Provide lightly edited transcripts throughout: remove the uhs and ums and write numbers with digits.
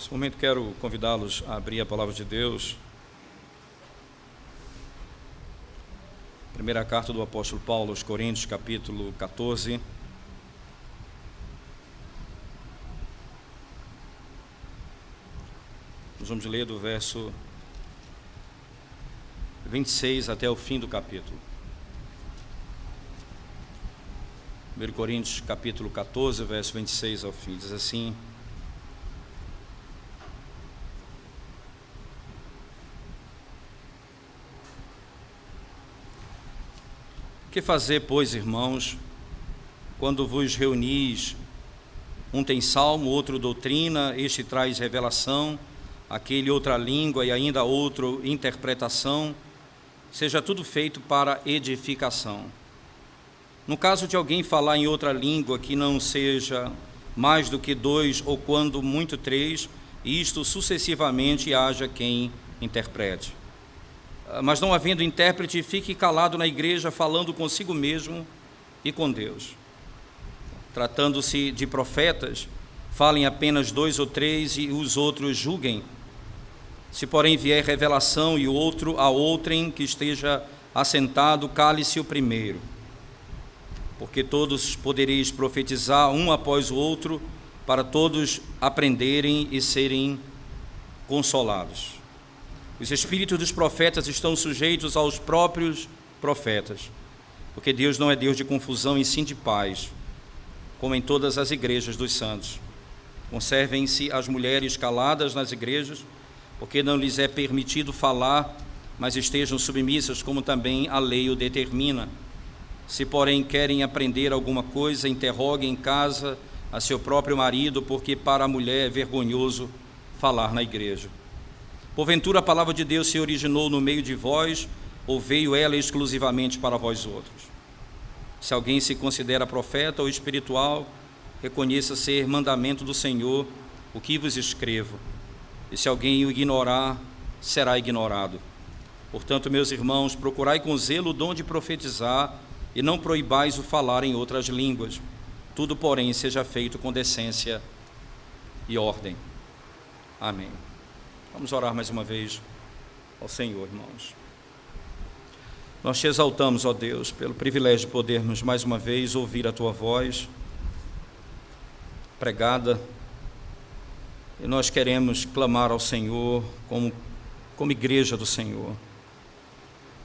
Nesse momento quero convidá-los a abrir a palavra de Deus. Primeira carta do apóstolo Paulo aos Coríntios, capítulo 14. Nós vamos ler do verso 26 até o fim do capítulo. 1 Coríntios, capítulo 14, verso 26 ao fim, diz assim: Que fazer, pois, irmãos, quando vos reunis? Um tem salmo, outro doutrina, este traz revelação, aquele outra língua e ainda outro interpretação. Seja tudo feito para edificação. No caso de alguém falar em outra língua que não seja mais do que 2 ou quando muito 3, isto sucessivamente haja quem interprete. Mas não havendo intérprete, fique calado na igreja, falando consigo mesmo e com Deus. Tratando-se de profetas, falem apenas 2 ou 3 e os outros julguem. Se porém vier revelação e outro a outrem que esteja assentado, cale-se o primeiro. Porque todos podereis profetizar um após o outro, para todos aprenderem e serem consolados. Os espíritos dos profetas estão sujeitos aos próprios profetas, porque Deus não é Deus de confusão, e sim de paz, como em todas as igrejas dos santos. Conservem-se as mulheres caladas nas igrejas, porque não lhes é permitido falar, mas estejam submissas, como também a lei o determina. Se, porém, querem aprender alguma coisa, interroguem em casa a seu próprio marido, porque para a mulher é vergonhoso falar na igreja. Porventura a palavra de Deus se originou no meio de vós, ou veio ela exclusivamente para vós outros? Se alguém se considera profeta ou espiritual, reconheça ser mandamento do Senhor o que vos escrevo. E se alguém o ignorar, será ignorado. Portanto, meus irmãos, procurai com zelo o dom de profetizar, e não proibais o falar em outras línguas. Tudo, porém, seja feito com decência e ordem. Amém. Vamos orar mais uma vez ao Senhor, irmãos. Nós te exaltamos, ó Deus, pelo privilégio de podermos mais uma vez ouvir a tua voz pregada, e nós queremos clamar ao Senhor como igreja do Senhor,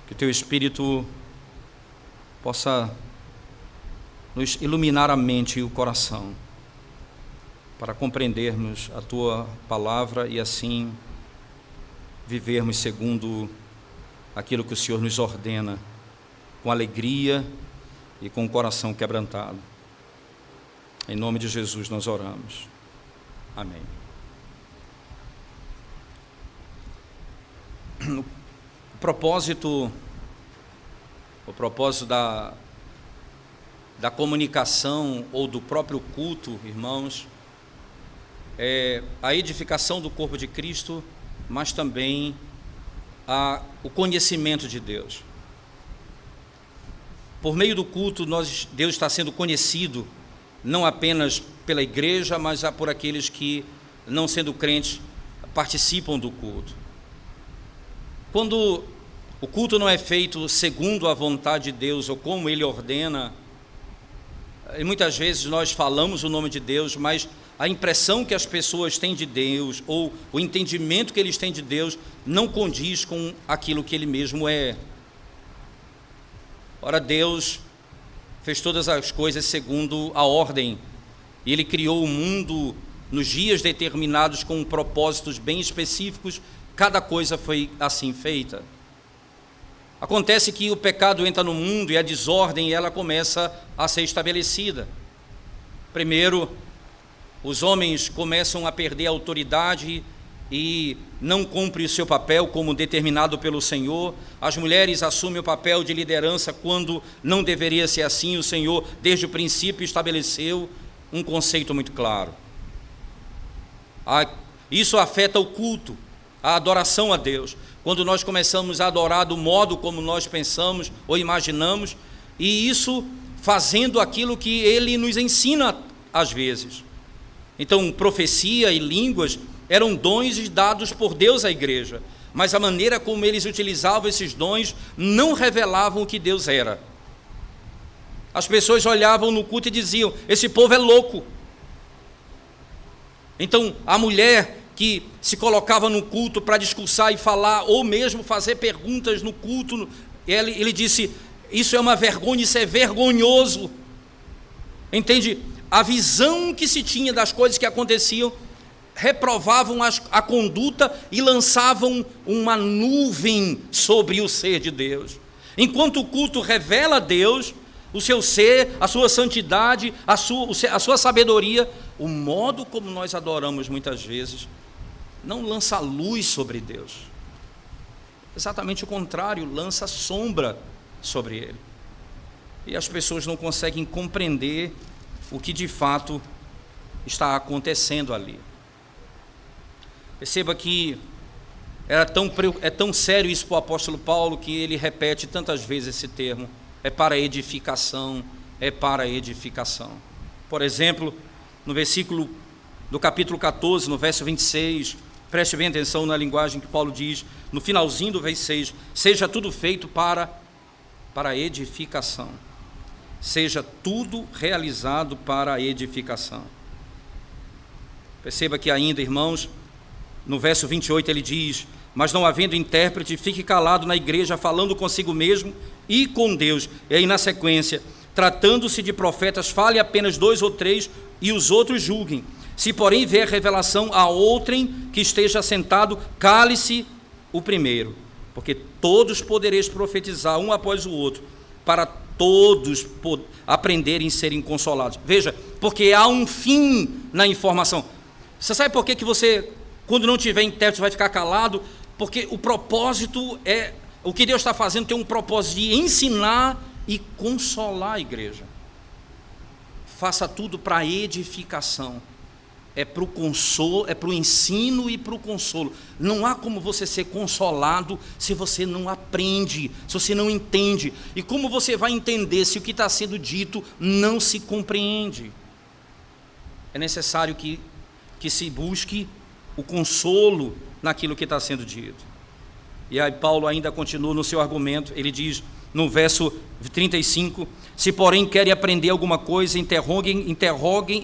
que teu Espírito possa nos iluminar a mente e o coração, para compreendermos a tua palavra e assim vivermos segundo aquilo que o Senhor nos ordena, com alegria e com o coração quebrantado. Em nome de Jesus nós oramos. Amém. O propósito da comunicação ou do próprio culto, irmãos, é a edificação do corpo de Cristo, mas também o conhecimento de Deus. Por meio do culto, Deus está sendo conhecido, não apenas pela igreja, mas por aqueles que, não sendo crentes, participam do culto. Quando o culto não é feito segundo a vontade de Deus ou como Ele ordena, e muitas vezes nós falamos o nome de Deus, mas a impressão que as pessoas têm de Deus, ou o entendimento que eles têm de Deus, não condiz com aquilo que Ele mesmo é. Ora, Deus fez todas as coisas segundo a ordem, e Ele criou o mundo nos dias determinados com propósitos bem específicos, cada coisa foi assim feita. Acontece que o pecado entra no mundo e a desordem ela começa a ser estabelecida. Primeiro, os homens começam a perder a autoridade e não cumprem o seu papel como determinado pelo Senhor. As mulheres assumem o papel de liderança quando não deveria ser assim. O Senhor, desde o princípio, estabeleceu um conceito muito claro. Isso afeta o culto, a adoração a Deus. Quando nós começamos a adorar do modo como nós pensamos ou imaginamos, e isso fazendo aquilo que Ele nos ensina às vezes. Então, profecia e línguas eram dons dados por Deus à igreja, mas a maneira como eles utilizavam esses dons não revelavam o que Deus era. As pessoas olhavam no culto e diziam: esse povo é louco. Então, a mulher que se colocava no culto para discursar e falar, ou mesmo fazer perguntas no culto, ele disse: isso é uma vergonha, isso é vergonhoso. Entende? A visão que se tinha das coisas que aconteciam reprovavam a conduta e lançavam uma nuvem sobre o ser de Deus. Enquanto o culto revela Deus, o seu ser, a sua santidade, a sua sabedoria, o modo como nós adoramos muitas vezes não lança luz sobre Deus. Exatamente o contrário, lança sombra sobre Ele. E as pessoas não conseguem compreender o que de fato está acontecendo ali. Perceba que é tão sério isso para o apóstolo Paulo, que ele repete tantas vezes esse termo: é para edificação, é para edificação. Por exemplo, no versículo do capítulo 14, no verso 26, preste bem atenção na linguagem que Paulo diz, no finalzinho do verso 6, seja tudo feito para edificação. Seja tudo realizado para a edificação. Perceba que ainda, irmãos, no verso 28 ele diz: mas não havendo intérprete, fique calado na igreja, falando consigo mesmo e com Deus. E aí na sequência: tratando-se de profetas, fale apenas 2 ou 3, e os outros julguem. Se porém vier revelação a outrem que esteja sentado, cale-se o primeiro, porque todos podereis profetizar um após o outro, para todos aprenderem e serem consolados. Veja, porque há um fim na informação. Você sabe por que você, quando não tiver intérprete, vai ficar calado? Porque o propósito é, o que Deus está fazendo tem um propósito de ensinar e consolar a igreja. Faça tudo para a edificação. É para o consolo, é para o ensino e para o consolo. Não há como você ser consolado se você não aprende, se você não entende. E como você vai entender se o que está sendo dito não se compreende? É necessário que se busque o consolo naquilo que está sendo dito. E aí Paulo ainda continua no seu argumento, ele diz no verso 35, se porém querem aprender alguma coisa, interroguem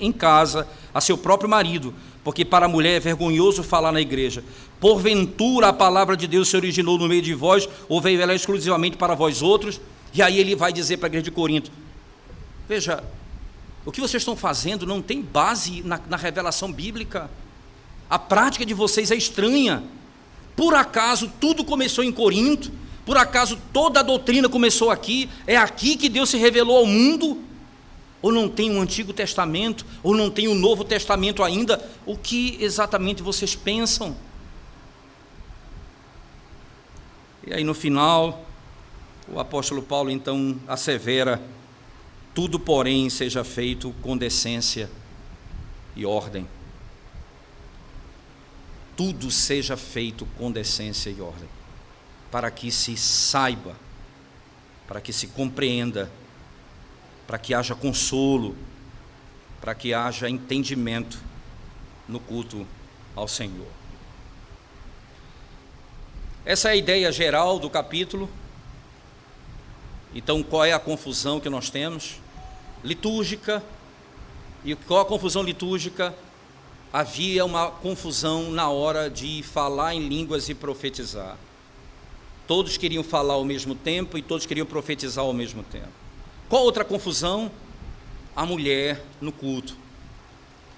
em casa a seu próprio marido, porque para a mulher é vergonhoso falar na igreja. Porventura a palavra de Deus se originou no meio de vós, ou veio ela exclusivamente para vós outros? E aí ele vai dizer para a igreja de Corinto: veja, o que vocês estão fazendo não tem base na revelação bíblica. A prática de vocês é estranha. Por acaso tudo começou em Corinto? Por acaso toda a doutrina começou aqui? É aqui que Deus se revelou ao mundo? Ou não tem um Antigo Testamento? Ou não tem um Novo Testamento ainda? O que exatamente vocês pensam? E aí no final, o apóstolo Paulo então assevera: tudo porém seja feito com decência e ordem. Tudo seja feito com decência e ordem, para que se saiba, para que se compreenda, para que haja consolo, para que haja entendimento no culto ao Senhor. Essa é a ideia geral do capítulo. Então, qual é a confusão que nós temos? Litúrgica. E qual a confusão litúrgica? Havia uma confusão na hora de falar em línguas e profetizar. Todos queriam falar ao mesmo tempo e todos queriam profetizar ao mesmo tempo. Qual outra confusão? A mulher no culto.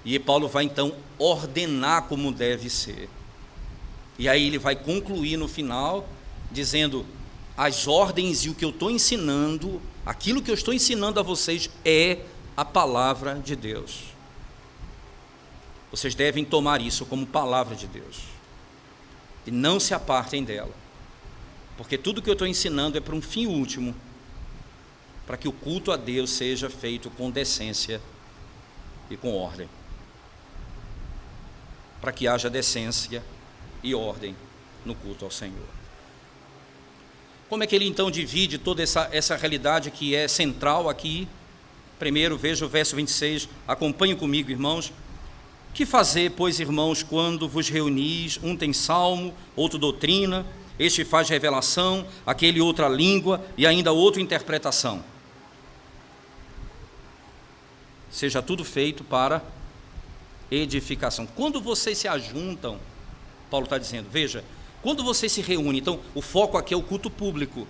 E Paulo vai então ordenar como deve ser. E aí ele vai concluir no final, dizendo: as ordens e o que eu estou ensinando, aquilo que eu estou ensinando a vocês é a palavra de Deus. Vocês devem tomar isso como palavra de Deus. E não se apartem dela. Porque tudo que eu estou ensinando é para um fim último, para que o culto a Deus seja feito com decência e com ordem. Para que haja decência e ordem no culto ao Senhor. Como é que ele então divide toda essa realidade que é central aqui? Primeiro, veja o verso 26, acompanhem comigo, irmãos, Que fazer, pois, irmãos, quando vos reunis? Um tem salmo, outro doutrina, este faz revelação, aquele outra língua e ainda outra interpretação. Seja tudo feito para edificação. Quando vocês se ajuntam, Paulo está dizendo, veja, quando vocês se reúnem, então o foco aqui é o culto público.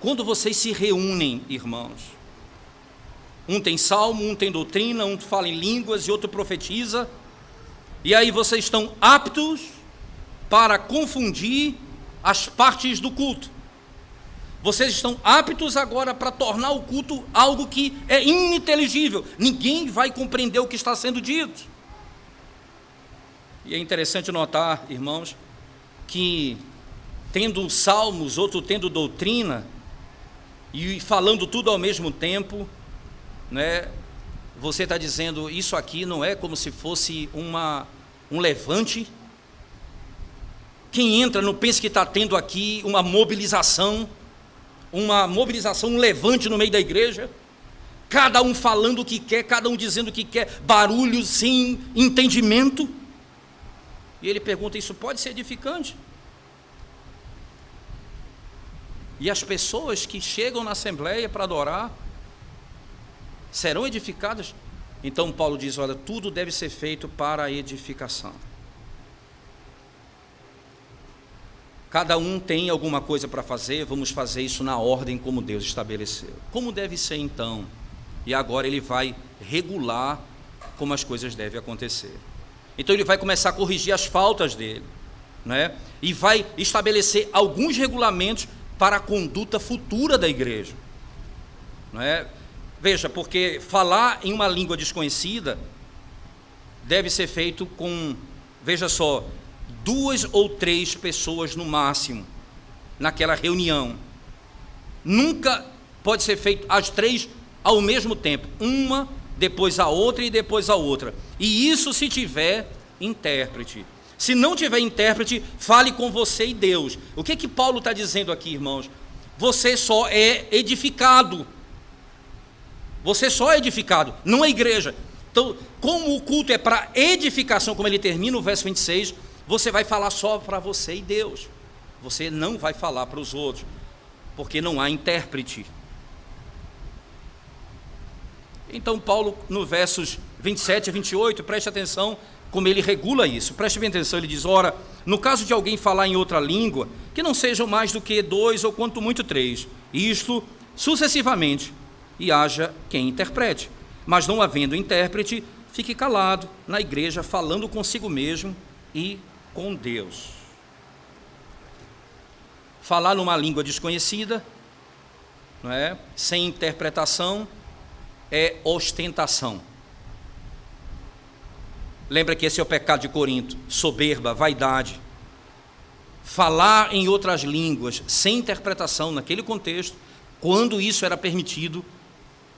Quando vocês se reúnem, irmãos, um tem salmo, um tem doutrina, um fala em línguas e outro profetiza, e aí vocês estão aptos para confundir as partes do culto. Vocês estão aptos agora para tornar o culto algo que é ininteligível. Ninguém vai compreender o que está sendo dito. E é interessante notar, irmãos, que tendo salmos, outro tendo doutrina, e falando tudo ao mesmo tempo, né, você está dizendo, isso aqui não é como se fosse um levante. Quem entra não pensa que está tendo aqui uma mobilização, um levante no meio da igreja, cada um falando o que quer, cada um dizendo o que quer, barulho sem entendimento. E ele pergunta, isso pode ser edificante? E as pessoas que chegam na assembleia para adorar, serão edificadas? Então Paulo diz, olha, tudo deve ser feito para a edificação. Cada um tem alguma coisa para fazer, vamos fazer isso na ordem como Deus estabeleceu. Como deve ser então? E agora ele vai regular como as coisas devem acontecer. Então ele vai começar a corrigir as faltas dele, né? E vai estabelecer alguns regulamentos para a conduta futura da igreja, né? Veja, porque falar em uma língua desconhecida deve ser feito com, veja só, 2 ou 3 pessoas no máximo, naquela reunião. Nunca pode ser feito as 3 ao mesmo tempo, uma, depois a outra e depois a outra. E isso se tiver intérprete. Se não tiver intérprete, fale com você e Deus. O que Paulo está dizendo aqui, irmãos? Você só é edificado. Você só é edificado, não a igreja. Então, como o culto é para edificação, como ele termina o verso 26, você vai falar só para você e Deus. Você não vai falar para os outros, porque não há intérprete. Então Paulo, no versos 27 e 28, preste atenção como ele regula isso. Preste bem atenção, ele diz, ora, no caso de alguém falar em outra língua, que não sejam mais do que 2 ou quanto muito 3, isto sucessivamente, e haja quem interprete. Mas não havendo intérprete, fique calado na igreja, falando consigo mesmo e com Deus. Falar numa língua desconhecida, não é? Sem interpretação, é ostentação. Lembra que esse é o pecado de Corinto, soberba, vaidade. Falar em outras línguas sem interpretação naquele contexto, quando isso era permitido,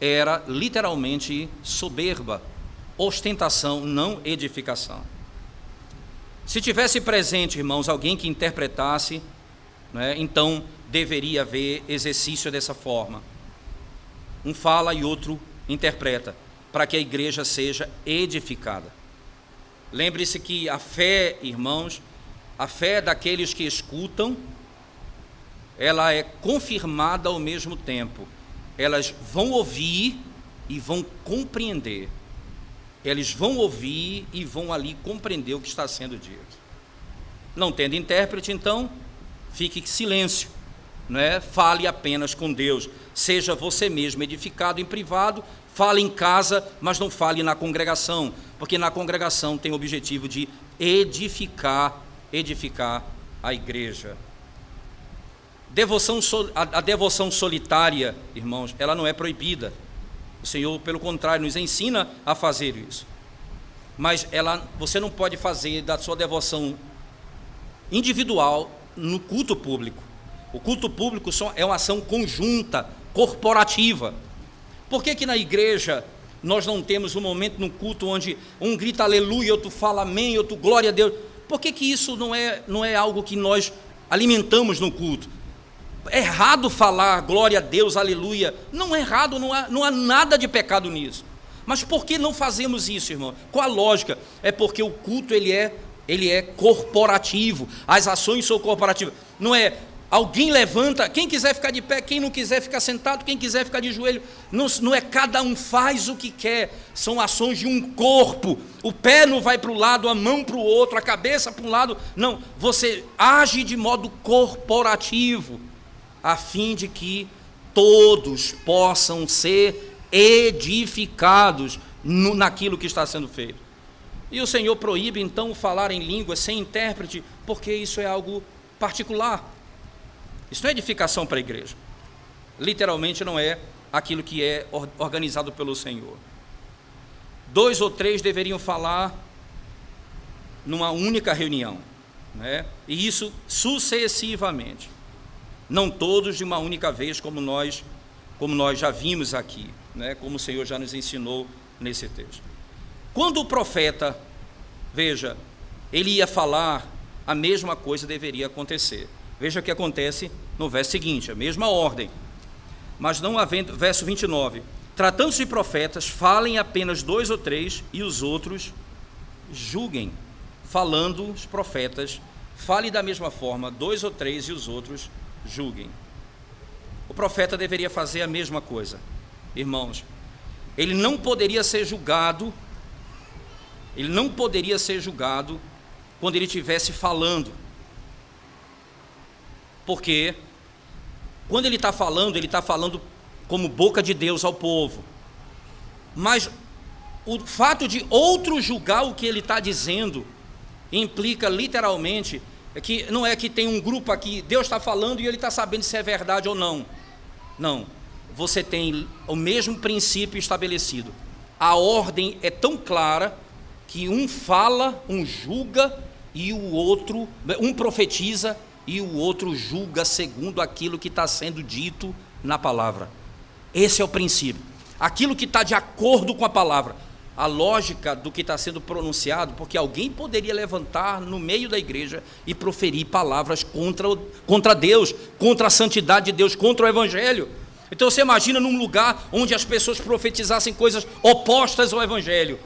era literalmente soberba, ostentação, não edificação. Se tivesse presente, irmãos, alguém que interpretasse, né, então deveria haver exercício dessa forma. Um fala e outro interpreta, para que a igreja seja edificada. Lembre-se que a fé, irmãos, a fé daqueles que escutam, ela é confirmada ao mesmo tempo. Elas vão ouvir e vão compreender. Eles vão ouvir e vão ali compreender o que está sendo dito. Não tendo intérprete, então, fique em silêncio, não é? Fale apenas com Deus. Seja você mesmo edificado em privado, fale em casa, mas não fale na congregação, porque na congregação tem o objetivo de edificar a igreja. A devoção solitária, irmãos, ela não é proibida. O Senhor, pelo contrário, nos ensina a fazer isso. Mas você não pode fazer da sua devoção individual no culto público. O culto público só é uma ação conjunta, corporativa. Por que na igreja nós não temos um momento no culto onde um grita aleluia, outro fala amém, outro glória a Deus? Por que isso não é algo que nós alimentamos no culto? É errado falar glória a Deus, aleluia. Não é errado, não há nada de pecado nisso. Mas por que não fazemos isso, irmão? Qual a lógica? É porque o culto ele é corporativo, as ações são corporativas. Não é alguém levanta, quem quiser ficar de pé, quem não quiser ficar sentado, quem quiser ficar de joelho. Não é cada um faz o que quer, são ações de um corpo. O pé não vai para o lado, a mão para o outro, a cabeça para um lado. Não, você age de modo corporativo, a fim de que todos possam ser edificados naquilo que está sendo feito. E o Senhor proíbe então falar em línguas sem intérprete, porque isso é algo particular. Isso não é edificação para a igreja. Literalmente não é aquilo que é organizado pelo Senhor. 2 ou 3 deveriam falar numa única reunião, né? E isso sucessivamente. Não todos de uma única vez, como nós já vimos aqui, né? Como o Senhor já nos ensinou nesse texto. Quando o profeta, veja, ele ia falar, a mesma coisa deveria acontecer. Veja o que acontece no verso seguinte, a mesma ordem. Mas não havendo, verso 29, tratando-se de profetas, falem apenas 2 ou 3 e os outros julguem. Falando os profetas, fale da mesma forma, 2 ou 3 e os outros julguem. O profeta deveria fazer a mesma coisa. Irmãos, ele não poderia ser julgado quando ele estivesse falando. Porque quando ele está falando como boca de Deus ao povo. Mas o fato de outro julgar o que ele está dizendo implica literalmente que não é que tem um grupo aqui, Deus está falando e ele está sabendo se é verdade ou não. Não, você tem o mesmo princípio estabelecido. A ordem é tão clara que um fala, um julga e o outro, um profetiza e o outro julga segundo aquilo que está sendo dito na palavra. Esse é o princípio. Aquilo que está de acordo com a palavra. A lógica do que está sendo pronunciado, porque alguém poderia levantar no meio da igreja e proferir palavras contra Deus, contra a santidade de Deus, contra o Evangelho. Então você imagina num lugar onde as pessoas profetizassem coisas opostas ao Evangelho.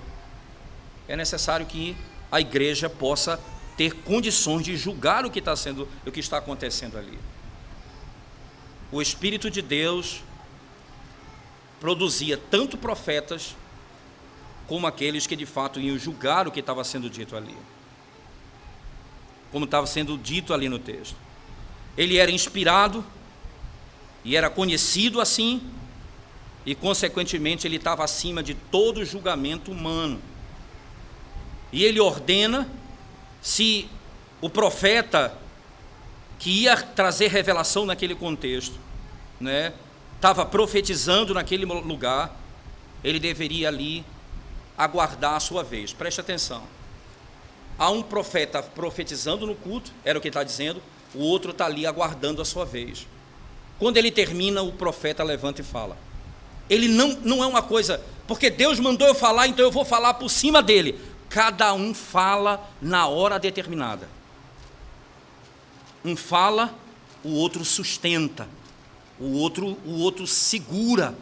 É necessário que a igreja possa ter condições de julgar o que está acontecendo ali. O Espírito de Deus produzia tanto profetas como aqueles que de fato iam julgar o que estava sendo dito ali, como estava sendo dito ali no texto. Ele era inspirado e era conhecido assim, e consequentemente ele estava acima de todo julgamento humano. E ele ordena, se o profeta que ia trazer revelação naquele contexto, né, estava profetizando naquele lugar, ele deveria ali aguardar a sua vez. Preste atenção. Há um profeta profetizando no culto, era o que está dizendo, o outro está ali aguardando a sua vez. Quando ele termina, o profeta levanta e fala. Ele não é uma coisa, porque Deus mandou eu falar, então eu vou falar por cima dele. Cada um fala na hora determinada. Um fala, o outro sustenta, o outro segura,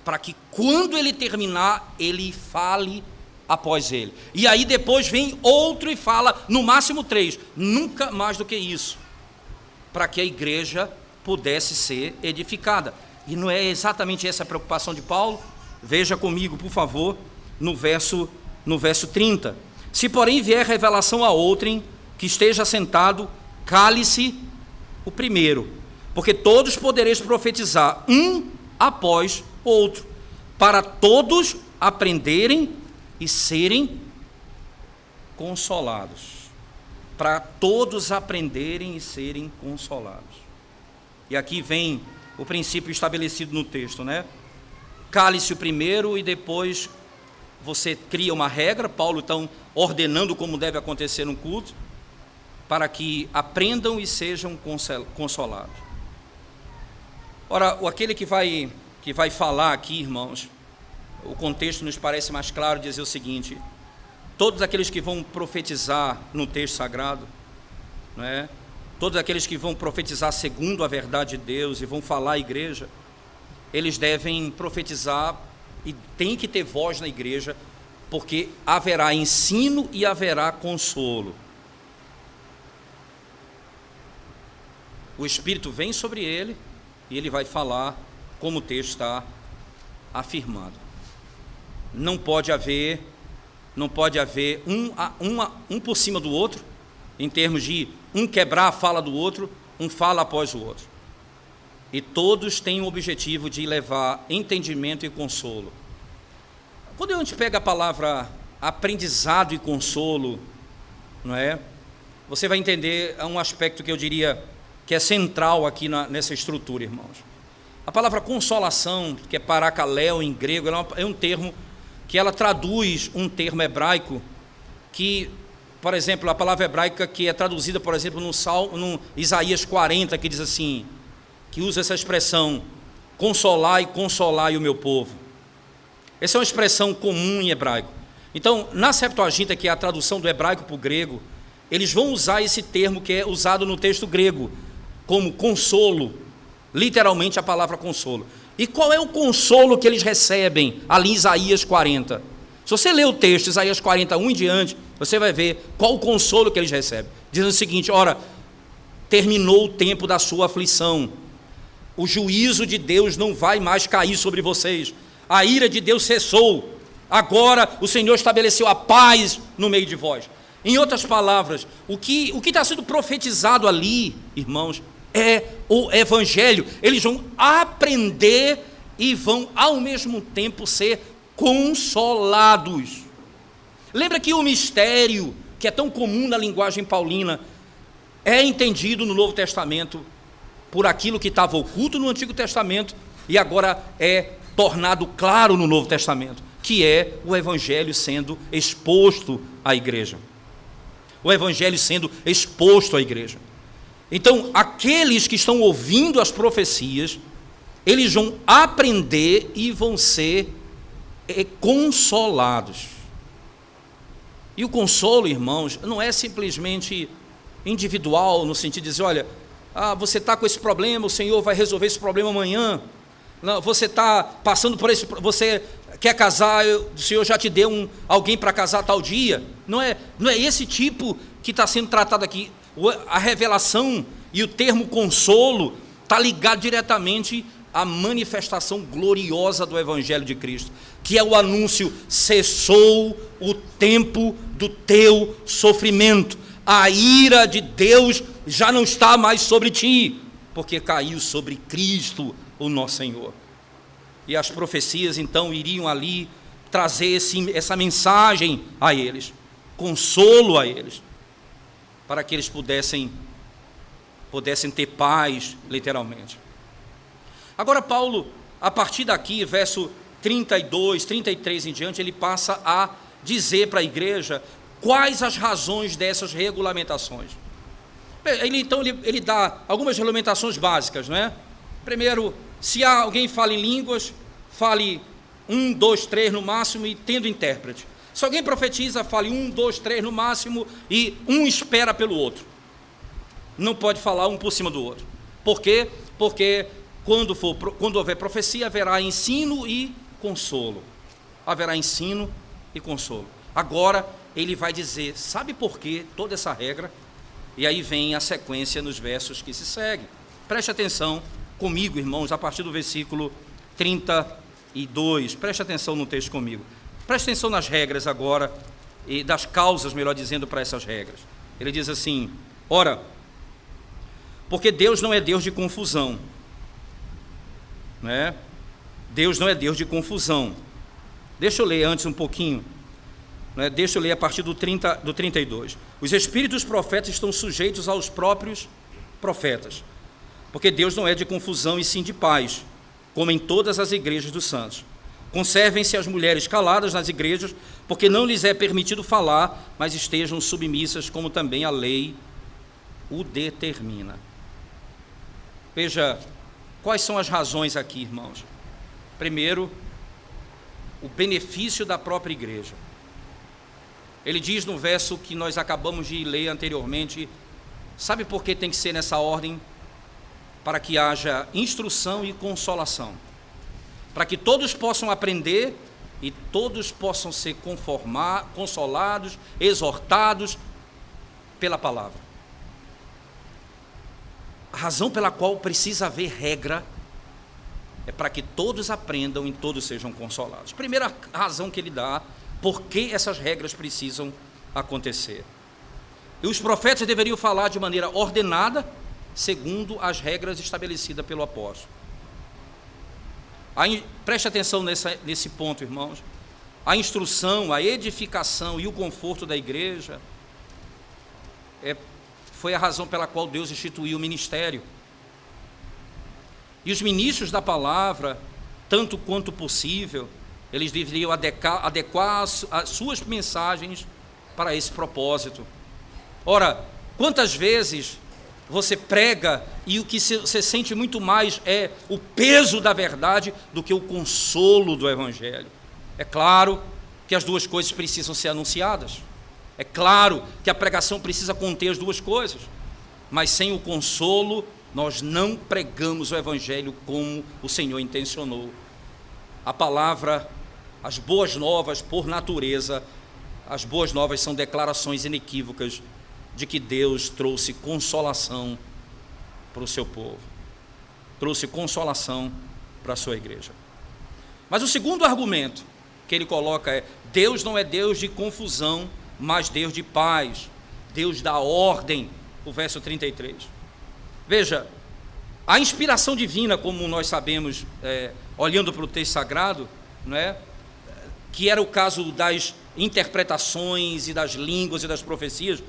para que quando ele terminar, ele fale após ele. E aí depois vem outro e fala, no máximo 3, nunca mais do que isso, para que a igreja pudesse ser edificada. E não é exatamente essa a preocupação de Paulo? Veja comigo, por favor, no verso 30. Se porém vier revelação a outrem que esteja sentado, cale-se o primeiro, porque todos podereis profetizar, um após outro, para todos aprenderem e serem consolados. Para todos aprenderem e serem consolados. E aqui vem o princípio estabelecido no texto, né? Cale-se o primeiro e depois você cria uma regra. Paulo está ordenando como deve acontecer no culto, para que aprendam e sejam consolados. Ora, aquele que vai falar aqui, irmãos, o contexto nos parece mais claro, dizer o seguinte: todos aqueles que vão profetizar no texto sagrado, não é? Todos aqueles que vão profetizar segundo a verdade de Deus e vão falar à igreja, eles devem profetizar e tem que ter voz na igreja, porque haverá ensino e haverá consolo. O Espírito vem sobre ele e ele vai falar como o texto está afirmando. Não pode haver um por cima do outro, em termos de um quebrar a fala do outro, um fala após o outro. E todos têm o objetivo de levar entendimento e consolo. Quando a gente pega a palavra aprendizado e consolo, não é? Você vai entender um aspecto que eu diria que é central aqui nessa estrutura, irmãos. A palavra consolação, que é parakaleo em grego, é um termo que ela traduz um termo hebraico que, por exemplo, a palavra hebraica que é traduzida, por exemplo, no Isaías 40, que diz assim, que usa essa expressão, consolai o meu povo. Essa é uma expressão comum em hebraico. Então, na Septuaginta, que é a tradução do hebraico para o grego, eles vão usar esse termo que é usado no texto grego, como consolo, literalmente a palavra consolo. E qual é o consolo que eles recebem ali em Isaías 40? Se você ler o texto, Isaías 41 em diante, você vai ver qual o consolo que eles recebem. Diz o seguinte, ora, terminou o tempo da sua aflição, o juízo de Deus não vai mais cair sobre vocês, a ira de Deus cessou, agora o Senhor estabeleceu a paz no meio de vós. Em outras palavras, o que está sendo profetizado ali, irmãos, é o Evangelho. Eles vão aprender e vão ao mesmo tempo ser consolados. Lembra que o mistério, que é tão comum na linguagem paulina, é entendido no Novo Testamento por aquilo que estava oculto no Antigo Testamento e agora é tornado claro no Novo Testamento, que é o Evangelho sendo exposto à igreja. O Evangelho sendo exposto à igreja. Então, aqueles que estão ouvindo as profecias, eles vão aprender e vão ser consolados. E o consolo, irmãos, não é simplesmente individual, no sentido de dizer, olha, você está com esse problema, o Senhor vai resolver esse problema amanhã. Não, você está passando por você quer casar, o Senhor já te deu alguém para casar tal dia. Não é esse tipo que está sendo tratado aqui. A revelação e o termo consolo está ligado diretamente à manifestação gloriosa do Evangelho de Cristo, que é o anúncio, cessou o tempo do teu sofrimento, a ira de Deus já não está mais sobre ti, porque caiu sobre Cristo, o nosso Senhor. E as profecias então iriam ali trazer essa mensagem a eles, consolo a eles, para que eles pudessem ter paz, literalmente. Agora Paulo, a partir daqui, verso 32, 33 em diante, ele passa a dizer para a igreja quais as razões dessas regulamentações. Ele dá algumas regulamentações básicas, não é? Primeiro, se alguém fala em línguas, fale 1, 2, 3 no máximo e tendo intérprete. Se alguém profetiza, fale 1, 2, 3 no máximo e um espera pelo outro. Não pode falar um por cima do outro. Por quê? Porque quando houver profecia, haverá ensino e consolo. Haverá ensino e consolo. Agora, ele vai dizer, sabe por que toda essa regra? E aí vem a sequência nos versos que se seguem. Preste atenção comigo, irmãos, a partir do versículo 32. Preste atenção no texto comigo. Preste atenção nas regras agora, e das causas, melhor dizendo, para essas regras. Ele diz assim, ora, porque Deus não é Deus de confusão, né? Deus não é Deus de confusão. Deixa eu ler antes um pouquinho, né? Deixa eu ler a partir do 32. Os espíritos profetas estão sujeitos aos próprios profetas, porque Deus não é de confusão e sim de paz, como em todas as igrejas dos santos. Conservem-se as mulheres caladas nas igrejas, porque não lhes é permitido falar, mas estejam submissas, como também a lei o determina. Veja, quais são as razões aqui, irmãos? Primeiro, o benefício da própria igreja. Ele diz no verso que nós acabamos de ler anteriormente, sabe por que tem que ser nessa ordem? Para que haja instrução e consolação. para que todos possam aprender e todos possam ser consolados, exortados pela palavra. A razão pela qual precisa haver regra é para que todos aprendam e todos sejam consolados. Primeira razão que ele dá, por que essas regras precisam acontecer. E os profetas deveriam falar de maneira ordenada, segundo as regras estabelecidas pelo apóstolo. Preste atenção nesse ponto, irmãos. A instrução, a edificação e o conforto da igreja foi a razão pela qual Deus instituiu o ministério. E os ministros da palavra, tanto quanto possível, eles deveriam adequar as suas mensagens para esse propósito. Ora, quantas vezes você prega e o que você sente muito mais é o peso da verdade do que o consolo do Evangelho? É claro que as duas coisas precisam ser anunciadas. É claro que a pregação precisa conter as duas coisas. Mas sem o consolo, nós não pregamos o Evangelho como o Senhor intencionou. A palavra, as boas novas, por natureza, as boas novas são declarações inequívocas de que Deus trouxe consolação para o seu povo, trouxe consolação para a sua igreja. Mas o segundo argumento que ele coloca é: Deus não é Deus de confusão, mas Deus de paz, Deus da ordem, o verso 33. Veja, a inspiração divina, como nós sabemos, olhando para o texto sagrado, não é? Que era o caso das interpretações e das línguas e das profecias,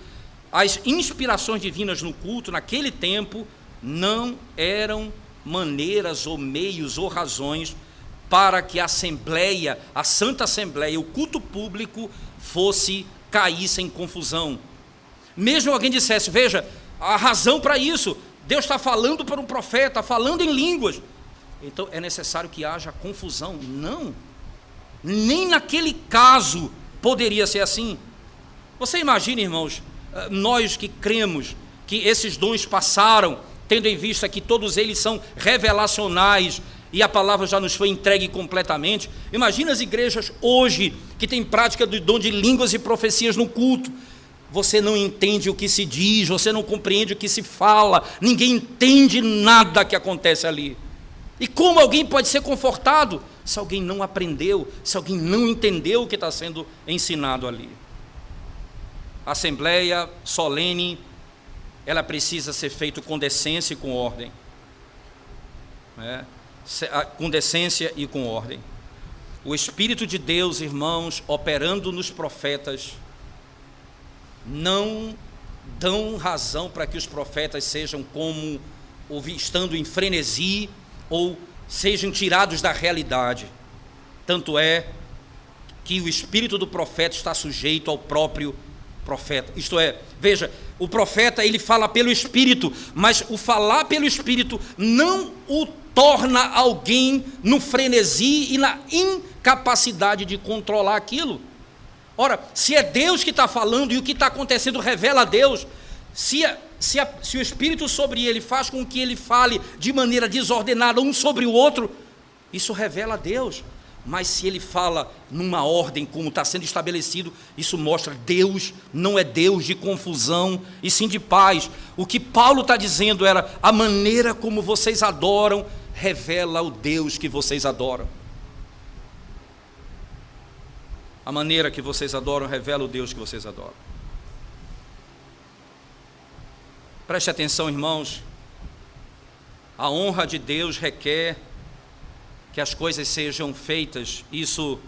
as inspirações divinas no culto, naquele tempo, não eram maneiras ou meios ou razões para que a Assembleia, a Santa Assembleia, o culto público caísse em confusão. Mesmo alguém dissesse: veja, a razão para isso, Deus está falando para um profeta, falando em línguas, então é necessário que haja confusão. Não, nem naquele caso poderia ser assim. Você imagina, irmãos, nós que cremos que esses dons passaram, tendo em vista que todos eles são revelacionais e a palavra já nos foi entregue completamente. Imagina as igrejas hoje que têm prática do dom de línguas e profecias no culto. Você não entende o que se diz, você não compreende o que se fala, ninguém entende nada que acontece ali. E como alguém pode ser confortado se alguém não aprendeu, se alguém não entendeu o que está sendo ensinado ali? A assembleia solene, ela precisa ser feita com decência e com ordem, com decência e com ordem. O Espírito de Deus, irmãos, operando nos profetas, não dão razão para que os profetas sejam como, ou estando em frenesi, ou sejam tirados da realidade. Tanto é que o espírito do profeta está sujeito ao próprio profeta. Isto é, veja, o profeta ele fala pelo Espírito, mas o falar pelo Espírito não o torna alguém no frenesi e na incapacidade de controlar aquilo. Ora, se é Deus que está falando e o que está acontecendo revela a Deus, se o Espírito sobre ele faz com que ele fale de maneira desordenada um sobre o outro, isso revela a Deus. Mas se ele fala numa ordem como está sendo estabelecido, isso mostra Deus não é Deus de confusão, e sim de paz. O que Paulo está dizendo era: a maneira como vocês adoram revela o Deus que vocês adoram. A maneira que vocês adoram revela o Deus que vocês adoram. Preste atenção, irmãos. A honra de Deus requer que as coisas sejam feitas, isso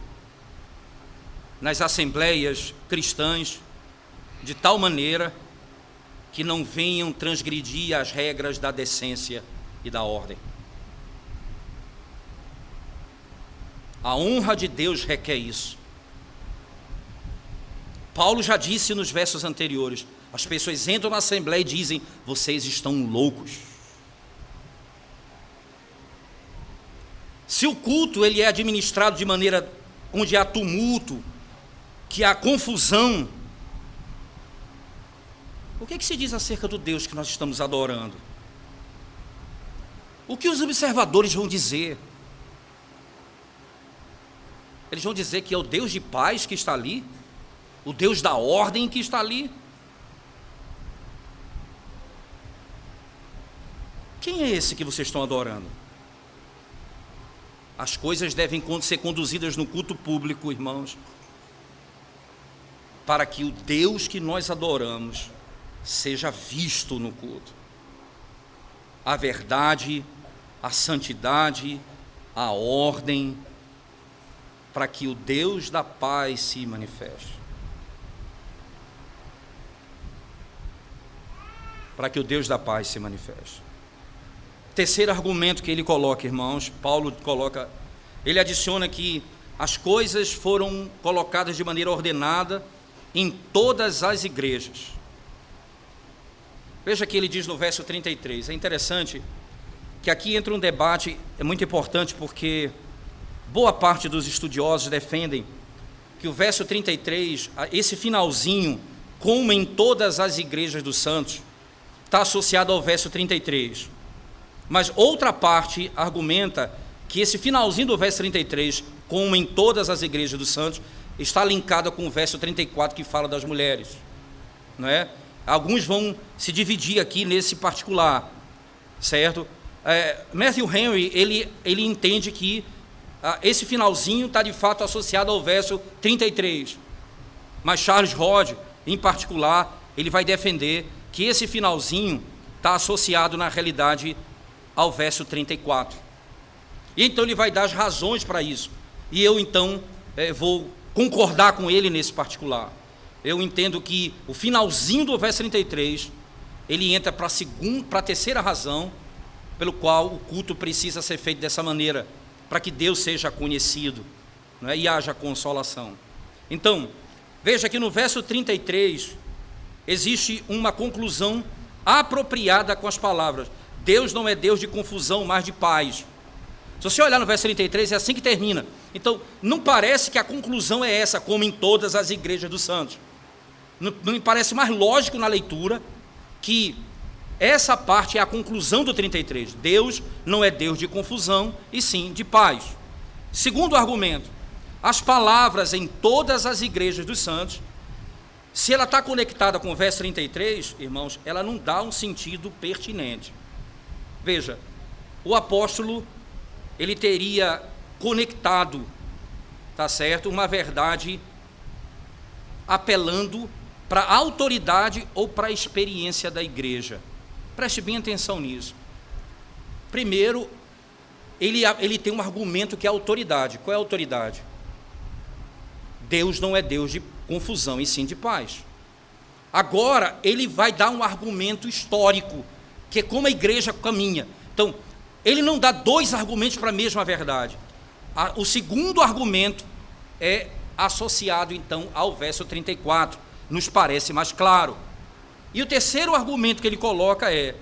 nas assembleias cristãs, de tal maneira que não venham transgredir as regras da decência e da ordem. A honra de Deus requer isso. Paulo já disse nos versos anteriores: as pessoas entram na assembleia e dizem: vocês estão loucos. Se o culto ele é administrado de maneira onde há tumulto, que há confusão, o que se diz acerca do Deus que nós estamos adorando? O que os observadores vão dizer? Eles vão dizer que é o Deus de paz que está ali, o Deus da ordem que está ali. Quem é esse que vocês estão adorando? As coisas devem ser conduzidas no culto público, irmãos, para que o Deus que nós adoramos seja visto no culto. A verdade, a santidade, a ordem, para que o Deus da paz se manifeste. Para que o Deus da paz se manifeste. Terceiro argumento que ele coloca, irmãos, Paulo coloca, ele adiciona que as coisas foram colocadas de maneira ordenada em todas as igrejas. Veja que ele diz no verso 33, é interessante que aqui entra um debate, é muito importante porque boa parte dos estudiosos defendem que o verso 33, esse finalzinho, como em todas as igrejas dos santos, está associado ao verso 33. Mas outra parte argumenta que esse finalzinho do verso 33, como em todas as igrejas dos santos, está linkado com o verso 34 que fala das mulheres, não é? Alguns vão se dividir aqui nesse particular, certo? Matthew Henry, ele entende que esse finalzinho está de fato associado ao verso 33, mas Charles Hodge, em particular, ele vai defender que esse finalzinho está associado na realidade ao verso 34. E então ele vai dar as razões para isso. E eu então vou concordar com ele nesse particular. Eu entendo que o finalzinho do verso 33, ele entra para a terceira razão, pelo qual o culto precisa ser feito dessa maneira, para que Deus seja conhecido, não é? E haja consolação. Então, veja que no verso 33, existe uma conclusão apropriada com as palavras: Deus não é Deus de confusão, mas de paz. Se você olhar no verso 33, é assim que termina. Então, não parece que a conclusão é essa, como em todas as igrejas dos santos. Não me parece mais lógico na leitura que essa parte é a conclusão do 33. Deus não é Deus de confusão, e sim de paz. Segundo argumento, as palavras em todas as igrejas dos santos, se ela está conectada com o verso 33, irmãos, ela não dá um sentido pertinente. Veja, o apóstolo, ele teria conectado, tá certo, uma verdade apelando para a autoridade ou para a experiência da igreja. Preste bem atenção nisso. Primeiro, ele tem um argumento que é a autoridade. Qual é a autoridade? Deus não é Deus de confusão, e sim de paz. Agora, ele vai dar um argumento histórico, que é como a igreja caminha. Então, ele não dá dois argumentos para a mesma verdade. O segundo argumento é associado, então, ao verso 34, nos parece mais claro. E o terceiro argumento que ele coloca é: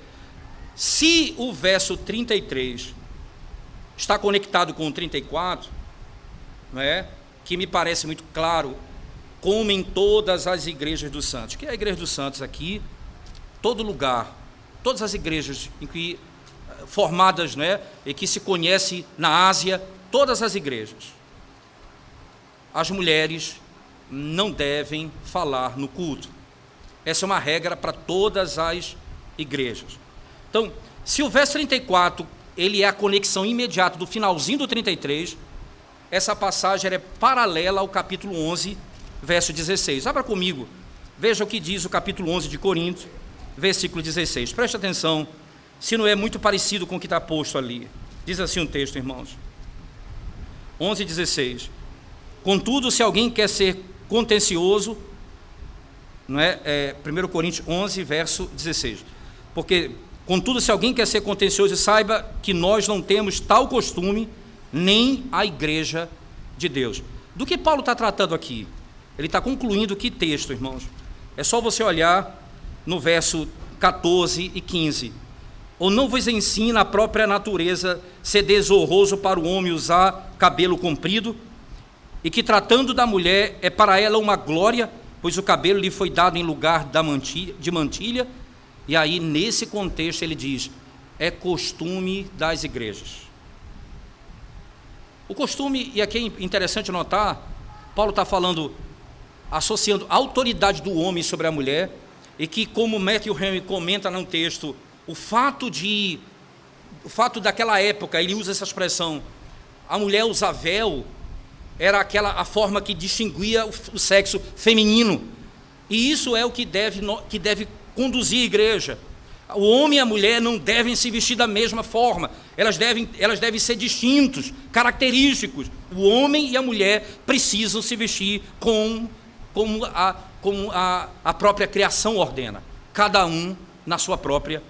se o verso 33 está conectado com o 34, não é? Que me parece muito claro, como em todas as igrejas dos santos. Que é a igreja dos santos aqui? Todo lugar, todas as igrejas em que formadas, né, e que se conhece na Ásia, todas as igrejas. As mulheres não devem falar no culto. Essa é uma regra para todas as igrejas. Então, se o verso 34, ele é a conexão imediata do finalzinho do 33, essa passagem é paralela ao capítulo 11, verso 16. Abra comigo, veja o que diz o capítulo 11 de Coríntios, versículo 16. Preste atenção, se não é muito parecido com o que está posto ali. Diz assim um texto, irmãos. 11:16. Contudo, se alguém quer ser contencioso, não é? 1 Coríntios 11, verso 16. Porque, contudo, se alguém quer ser contencioso, saiba que nós não temos tal costume, nem a igreja de Deus. Do que Paulo está tratando aqui? Ele está concluindo que texto, irmãos? É só você olhar no verso 14 e 15. Ou não vos ensina a própria natureza ser desonroso para o homem usar cabelo comprido, e que tratando da mulher é para ela uma glória, pois o cabelo lhe foi dado em lugar de mantilha. E aí, nesse contexto, ele diz: é costume das igrejas. O costume, e aqui é interessante notar, Paulo está falando, associando a autoridade do homem sobre a mulher, e que, como Matthew Henry comenta no texto, o fato daquela época, ele usa essa expressão, a mulher usar véu, era a forma que distinguia o sexo feminino, e isso é o que deve conduzir a igreja. O homem e a mulher não devem se vestir da mesma forma, elas devem ser distintos, característicos. O homem e a mulher precisam se vestir como a própria criação ordena, cada um na sua própria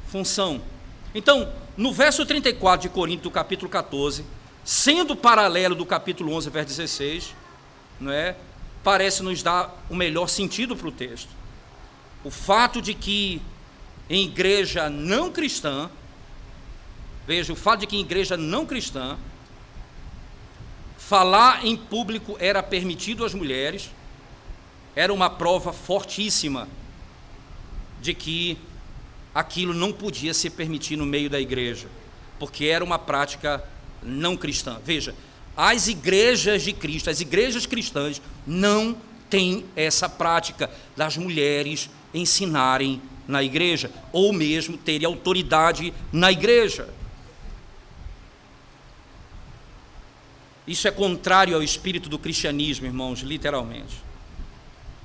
função. Então, no verso 34 de Coríntios, do capítulo 14, sendo paralelo do capítulo 11, verso 16, não é? Parece nos dar o melhor sentido para o texto. O fato de que em igreja não cristã, veja, o fato de que em igreja não cristã, falar em público era permitido às mulheres, era uma prova fortíssima de que aquilo não podia se permitir no meio da igreja, porque era uma prática não cristã. Veja, as igrejas de Cristo, as igrejas cristãs, não têm essa prática das mulheres ensinarem na igreja, ou mesmo terem autoridade na igreja. Isso é contrário ao espírito do cristianismo, irmãos, literalmente.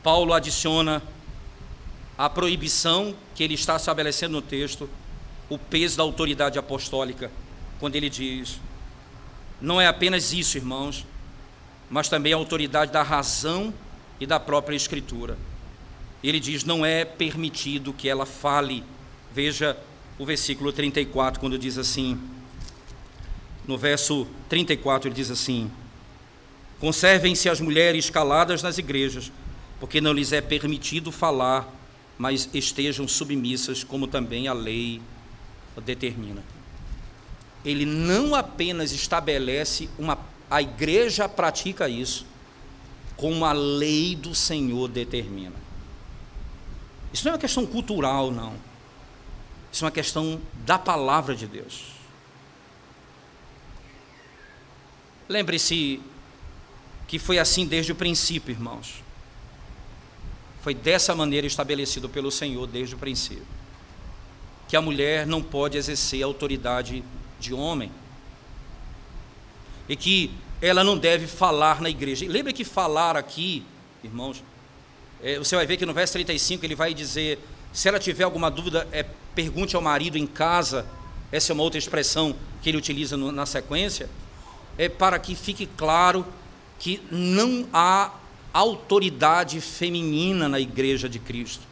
Paulo adiciona à proibição que ele está estabelecendo no texto o peso da autoridade apostólica, quando ele diz: não é apenas isso, irmãos, mas também a autoridade da razão e da própria Escritura. Ele diz: não é permitido que ela fale. Veja o versículo 34, quando diz assim, no verso 34 ele diz assim: conservem-se as mulheres caladas nas igrejas, porque não lhes é permitido falar, mas estejam submissas, como também a lei determina. Ele não apenas estabelece a igreja pratica isso, como a lei do Senhor determina. Isso não é uma questão cultural, não. Isso é uma questão da palavra de Deus. Lembre-se que foi assim desde o princípio, irmãos. Foi dessa maneira estabelecido pelo Senhor desde o princípio, que a mulher não pode exercer a autoridade de homem, e que ela não deve falar na igreja. E lembre que falar aqui, irmãos, você vai ver que no verso 35 ele vai dizer: se ela tiver alguma dúvida, pergunte ao marido em casa. Essa é uma outra expressão que ele utiliza na sequência, para que fique claro que não há autoridade feminina na igreja de Cristo.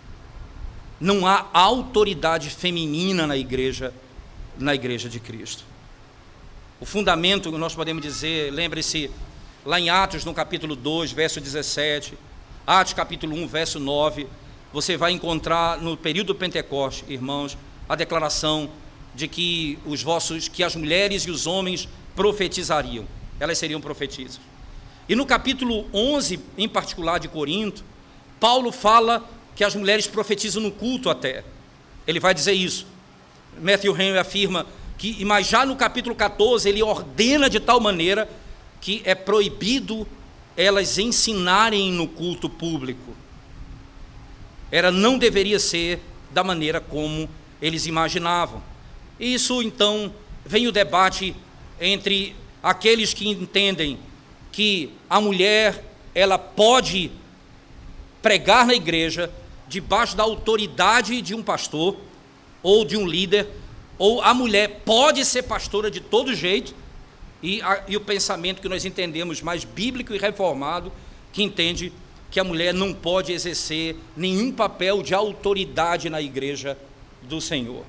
Não há autoridade feminina na igreja de Cristo. O fundamento, nós podemos dizer, lembre-se, lá em Atos, no capítulo 2, verso 17, Atos capítulo 1, verso 9, você vai encontrar no período do Pentecoste, irmãos, a declaração de que as mulheres e os homens profetizariam, elas seriam profetisas. E no capítulo 11, em particular de Corinto, Paulo fala que as mulheres profetizam no culto até. Ele vai dizer isso. Matthew Henry afirma que, mas já no capítulo 14, ele ordena de tal maneira que é proibido elas ensinarem no culto público. Não deveria ser da maneira como eles imaginavam. Isso, então, vem o debate entre aqueles que entendem que a mulher, ela pode pregar na igreja debaixo da autoridade de um pastor ou de um líder, ou a mulher pode ser pastora de todo jeito, e o pensamento que nós entendemos mais bíblico e reformado, que entende que a mulher não pode exercer nenhum papel de autoridade na igreja do Senhor.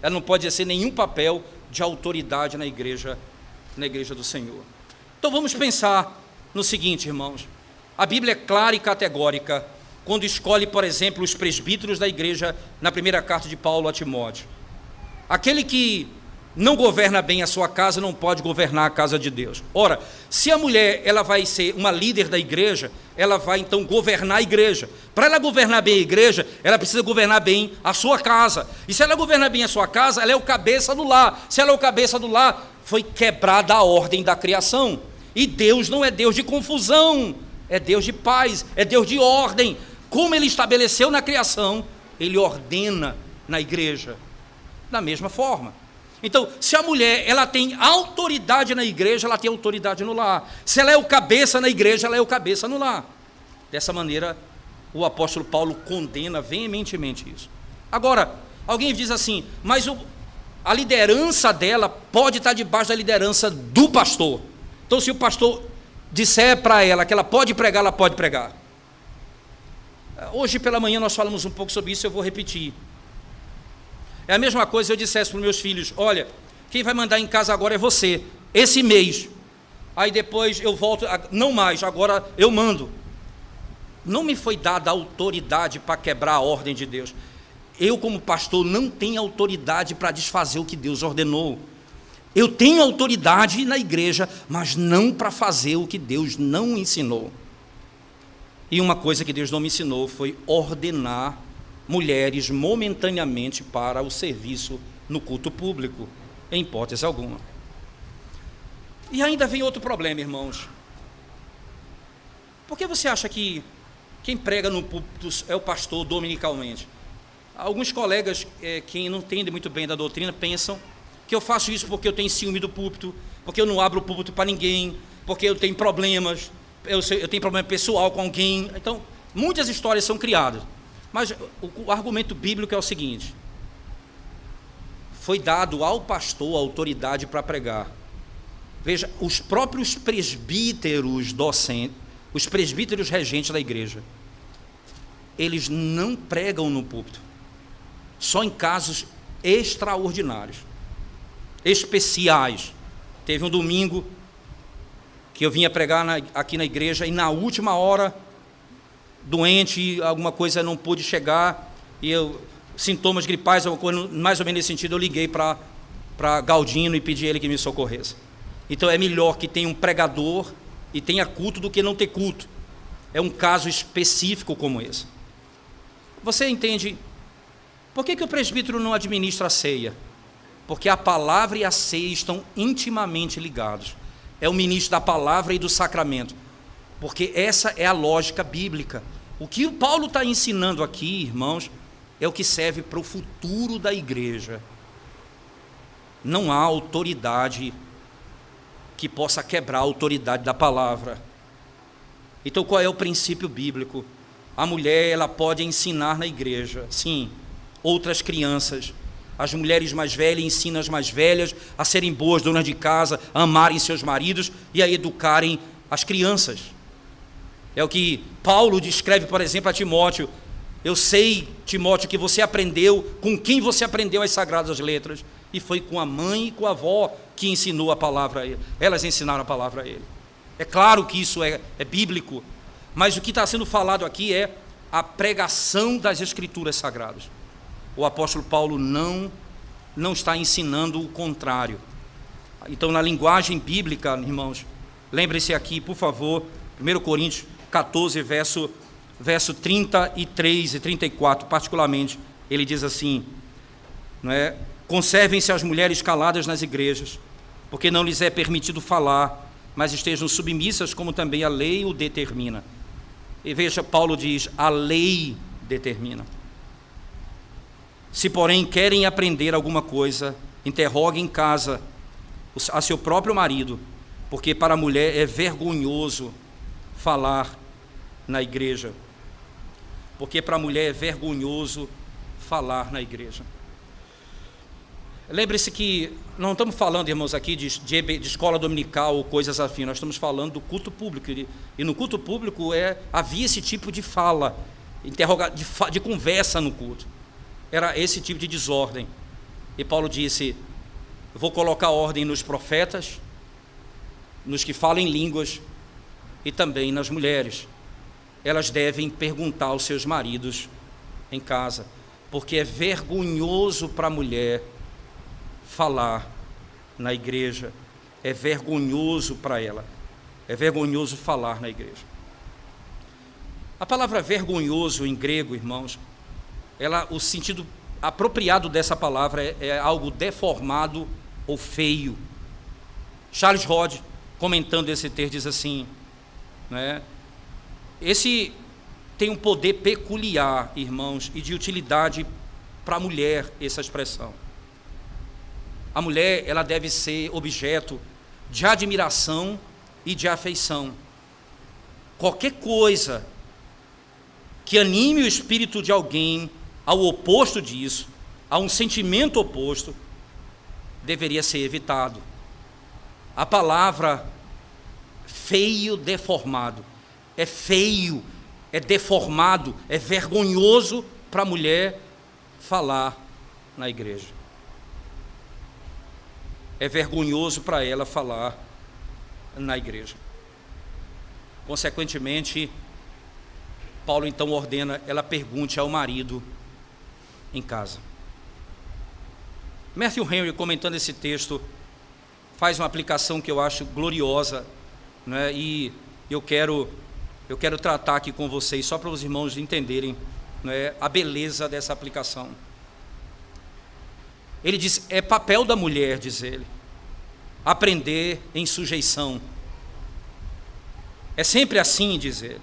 Ela não pode exercer nenhum papel de autoridade na igreja do Senhor. Então vamos pensar no seguinte, irmãos: a Bíblia é clara e categórica quando escolhe, por exemplo, os presbíteros da igreja na primeira carta de Paulo a Timóteo. Aquele que não governa bem a sua casa não pode governar a casa de Deus. Ora, se a mulher ela vai ser uma líder da igreja, ela vai então governar a igreja. Para ela governar bem a igreja, ela precisa governar bem a sua casa. E se ela governar bem a sua casa, ela é o cabeça do lar. Se ela é o cabeça do lar, foi quebrada a ordem da criação. E Deus não é Deus de confusão, é Deus de paz, é Deus de ordem. Como Ele estabeleceu na criação, Ele ordena na igreja, da mesma forma. Então, se a mulher ela tem autoridade na igreja, ela tem autoridade no lar. Se ela é o cabeça na igreja, ela é o cabeça no lar. Dessa maneira, o apóstolo Paulo condena veementemente isso. Agora, alguém diz assim, mas a liderança dela pode estar debaixo da liderança do pastor. Então, se o pastor disser para ela que ela pode pregar, ela pode pregar. Hoje pela manhã nós falamos um pouco sobre isso, eu vou repetir. É a mesma coisa se eu dissesse para os meus filhos, olha, quem vai mandar em casa agora é você, esse mês. Aí depois eu volto, não mais, agora eu mando. Não me foi dada autoridade para quebrar a ordem de Deus. Eu, como pastor, não tenho autoridade para desfazer o que Deus ordenou. Eu tenho autoridade na igreja, mas não para fazer o que Deus não ensinou. E uma coisa que Deus não me ensinou foi ordenar mulheres momentaneamente para o serviço no culto público, em hipótese alguma. E ainda vem outro problema, irmãos. Por que você acha que quem prega no púlpito é o pastor dominicalmente? Alguns colegas que não entendem muito bem da doutrina pensam que eu faço isso porque eu tenho ciúme do púlpito, porque eu não abro o púlpito para ninguém, porque eu tenho problemas, eu tenho problema pessoal com alguém. Então, muitas histórias são criadas. Mas o argumento bíblico é o seguinte: foi dado ao pastor a autoridade para pregar. Veja, os próprios presbíteros docentes, os presbíteros regentes da igreja, eles não pregam no púlpito, só em casos extraordinários, especiais. Teve um domingo que eu vinha pregar aqui na igreja e na última hora, doente, alguma coisa não pôde chegar, e sintomas gripais, alguma coisa, mais ou menos nesse sentido, eu liguei para Galdino e pedi a ele que me socorresse. Então é melhor que tenha um pregador e tenha culto do que não ter culto. É um caso específico como esse. Você entende por que o presbítero não administra a ceia? Porque a palavra e a ceia estão intimamente ligados. É o ministro da palavra e do sacramento, porque essa é a lógica bíblica. O que o Paulo está ensinando aqui, irmãos, é o que serve para o futuro da igreja. Não há autoridade que possa quebrar a autoridade da palavra. Então, qual é o princípio bíblico? A mulher, ela pode ensinar na igreja, sim, outras crianças. As mulheres mais velhas ensinam as mais velhas a serem boas donas de casa, a amarem seus maridos e a educarem as crianças. É o que Paulo descreve, por exemplo, a Timóteo. Eu sei, Timóteo, que você aprendeu, com quem você aprendeu as sagradas letras, e foi com a mãe e com a avó que ensinou a palavra a ele. Elas ensinaram a palavra a ele. É claro que isso é bíblico, mas o que está sendo falado aqui é a pregação das escrituras sagradas. O apóstolo Paulo não está ensinando o contrário. Então, na linguagem bíblica, irmãos, lembre-se aqui, por favor, 1 Coríntios 14, verso 33 e 34, particularmente, ele diz assim, não é? Conservem-se as mulheres caladas nas igrejas, porque não lhes é permitido falar, mas estejam submissas, como também a lei o determina. E veja, Paulo diz, a lei determina. Se, porém, querem aprender alguma coisa, interroguem em casa a seu próprio marido, porque para a mulher é vergonhoso falar na igreja. Porque para a mulher é vergonhoso falar na igreja. Lembre-se que não estamos falando, irmãos, aqui de escola dominical ou coisas afins, nós estamos falando do culto público. E no culto público havia esse tipo de fala, de conversa no culto. Era esse tipo de desordem. E Paulo disse, eu vou colocar ordem nos profetas, nos que falam em línguas e também nas mulheres. Elas devem perguntar aos seus maridos em casa, porque é vergonhoso para a mulher falar na igreja, é vergonhoso para ela, é vergonhoso falar na igreja. A palavra vergonhoso em grego, irmãos, o sentido apropriado dessa palavra é algo deformado ou feio. Charles Rod, comentando esse texto, diz assim, né, esse tem um poder peculiar, irmãos, e de utilidade para a mulher, essa expressão. A mulher, ela deve ser objeto de admiração e de afeição. Qualquer coisa que anime o espírito de alguém ao oposto disso, a um sentimento oposto, deveria ser evitado. A palavra feio, deformado, é feio, é deformado, é vergonhoso para a mulher falar na igreja. É vergonhoso para ela falar na igreja. Consequentemente, Paulo então ordena, ela pergunte ao marido em casa. Matthew Henry, comentando esse texto, faz uma aplicação que eu acho gloriosa, né? E eu quero tratar aqui com vocês, só para os irmãos entenderem, né, a beleza dessa aplicação. Ele diz, é papel da mulher, diz ele, aprender em sujeição. É sempre assim, diz ele.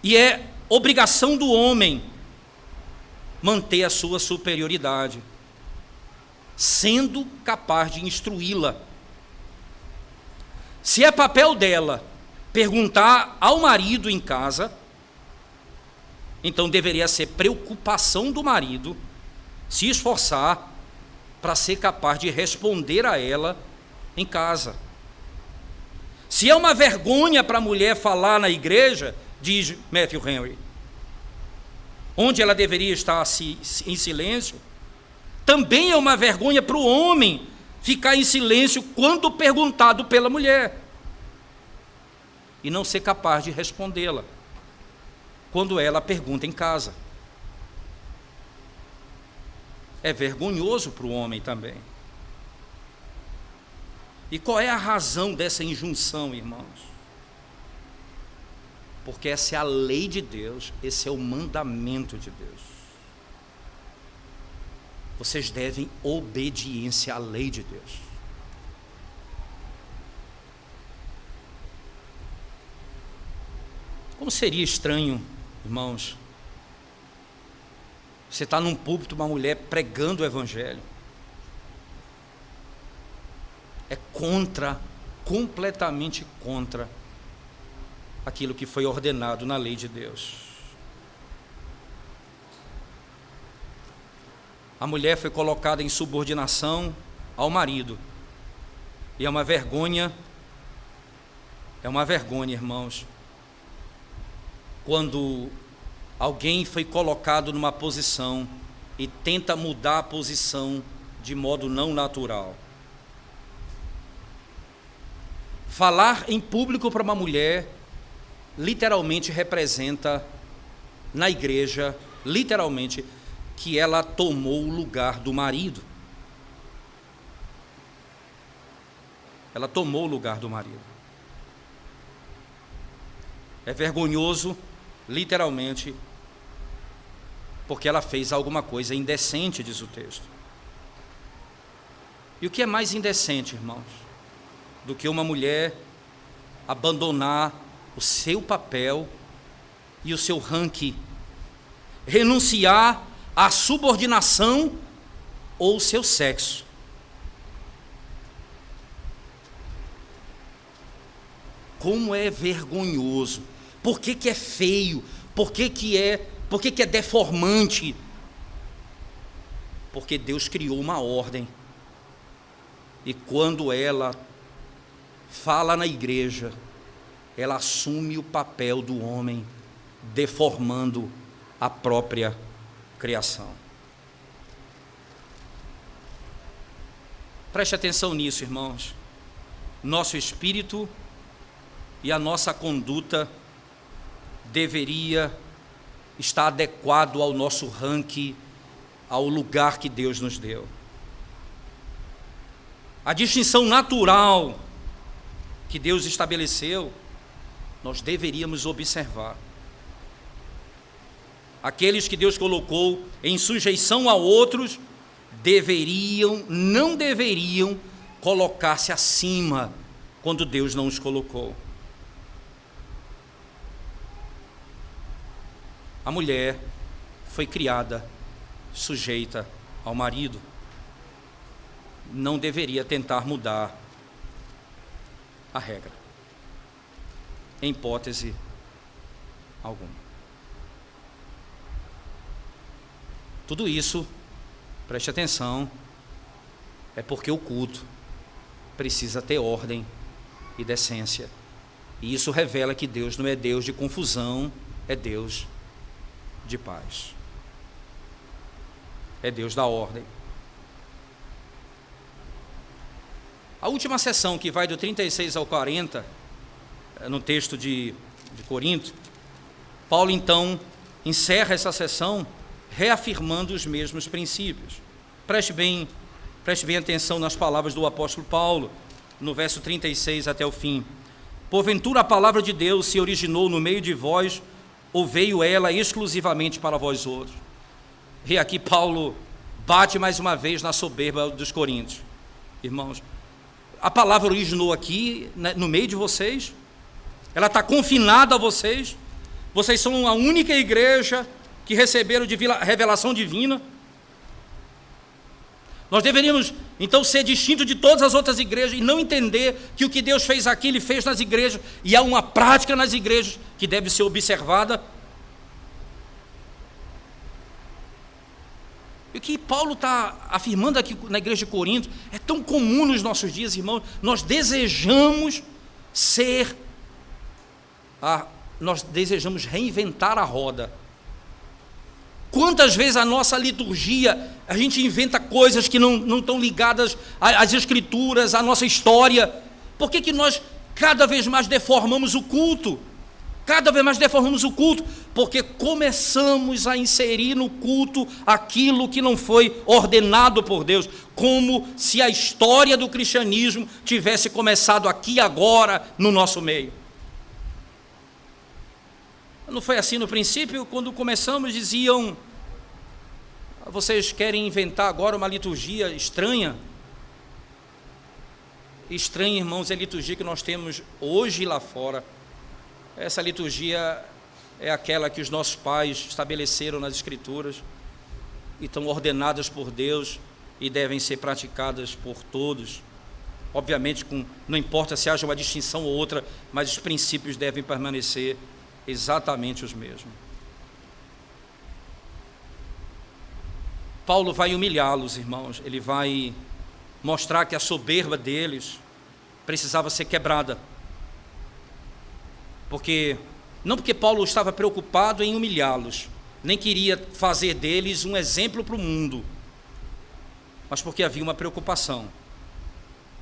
E é obrigação do homem manter a sua superioridade, sendo capaz de instruí-la. Se é papel dela perguntar ao marido em casa, então deveria ser preocupação do marido se esforçar para ser capaz de responder a ela em casa. Se é uma vergonha para a mulher falar na igreja, diz Matthew Henry, onde ela deveria estar em silêncio, também é uma vergonha para o homem ficar em silêncio quando perguntado pela mulher e não ser capaz de respondê-la quando ela pergunta em casa. É vergonhoso para o homem também. E qual é a razão dessa injunção, irmãos? Porque essa é a lei de Deus, esse é o mandamento de Deus. Vocês devem obediência à lei de Deus. Como seria estranho, irmãos, você está num púlpito, uma mulher pregando o evangelho. É completamente contra aquilo que foi ordenado na lei de Deus. A mulher foi colocada em subordinação ao marido. E é uma vergonha, irmãos, quando alguém foi colocado numa posição e tenta mudar a posição de modo não natural. Falar em público para uma mulher literalmente representa na igreja, literalmente, que ela tomou o lugar do marido. Ela tomou o lugar do marido. É vergonhoso, literalmente, porque ela fez alguma coisa indecente, diz o texto. E o que é mais indecente, irmãos, do que uma mulher abandonar o seu papel e o seu ranking, renunciar à subordinação ou o seu sexo? Como é vergonhoso! Por que é feio? Por que é deformante? Porque Deus criou uma ordem. E quando ela fala na igreja, ela assume o papel do homem, deformando a própria criação. Preste atenção nisso, irmãos. Nosso espírito e a nossa conduta deveria estar adequado ao nosso ranking, ao lugar que Deus nos deu. A distinção natural que Deus estabeleceu, nós deveríamos observar. Aqueles que Deus colocou em sujeição a outros não deveriam colocar-se acima quando Deus não os colocou. A mulher foi criada sujeita ao marido. Não deveria tentar mudar a regra, em hipótese alguma. Tudo isso, preste atenção, é porque o culto precisa ter ordem e decência. E isso revela que Deus não é Deus de confusão, é Deus de paz. É Deus da ordem. A última sessão, que vai do 36 ao 40, no texto de Corinto, Paulo então encerra essa sessão reafirmando os mesmos princípios. Preste bem atenção nas palavras do apóstolo Paulo, no verso 36 até o fim. Porventura a palavra de Deus se originou no meio de vós, ou veio ela exclusivamente para vós outros? E aqui Paulo bate mais uma vez na soberba dos coríntios. Irmãos, a palavra originou aqui, no meio de vocês, ela está confinada a vocês, vocês são a única igreja que receberam de revelação divina. Nós deveríamos então ser distintos de todas as outras igrejas e não entender que o que Deus fez aqui, Ele fez nas igrejas, e há uma prática nas igrejas que deve ser observada. E o que Paulo está afirmando aqui na igreja de Corinto é tão comum nos nossos dias, irmãos. Nós desejamos reinventar a roda. Quantas vezes a nossa liturgia, a gente inventa coisas que não estão ligadas às escrituras, à nossa história? Por que nós cada vez mais deformamos o culto? Porque começamos a inserir no culto aquilo que não foi ordenado por Deus, como se a história do cristianismo tivesse começado aqui agora no nosso meio. Não foi assim no princípio? Quando começamos, diziam: vocês querem inventar agora uma liturgia estranha? Estranha, irmãos, é a liturgia que nós temos hoje lá fora. Essa liturgia é aquela que os nossos pais estabeleceram nas Escrituras e estão ordenadas por Deus e devem ser praticadas por todos. Obviamente, não importa se haja uma distinção ou outra, mas os princípios devem permanecer exatamente os mesmos. Paulo vai humilhá-los, irmãos. Ele vai mostrar que a soberba deles precisava ser quebrada. Não porque Paulo estava preocupado em humilhá-los, nem queria fazer deles um exemplo para o mundo, mas porque havia uma preocupação,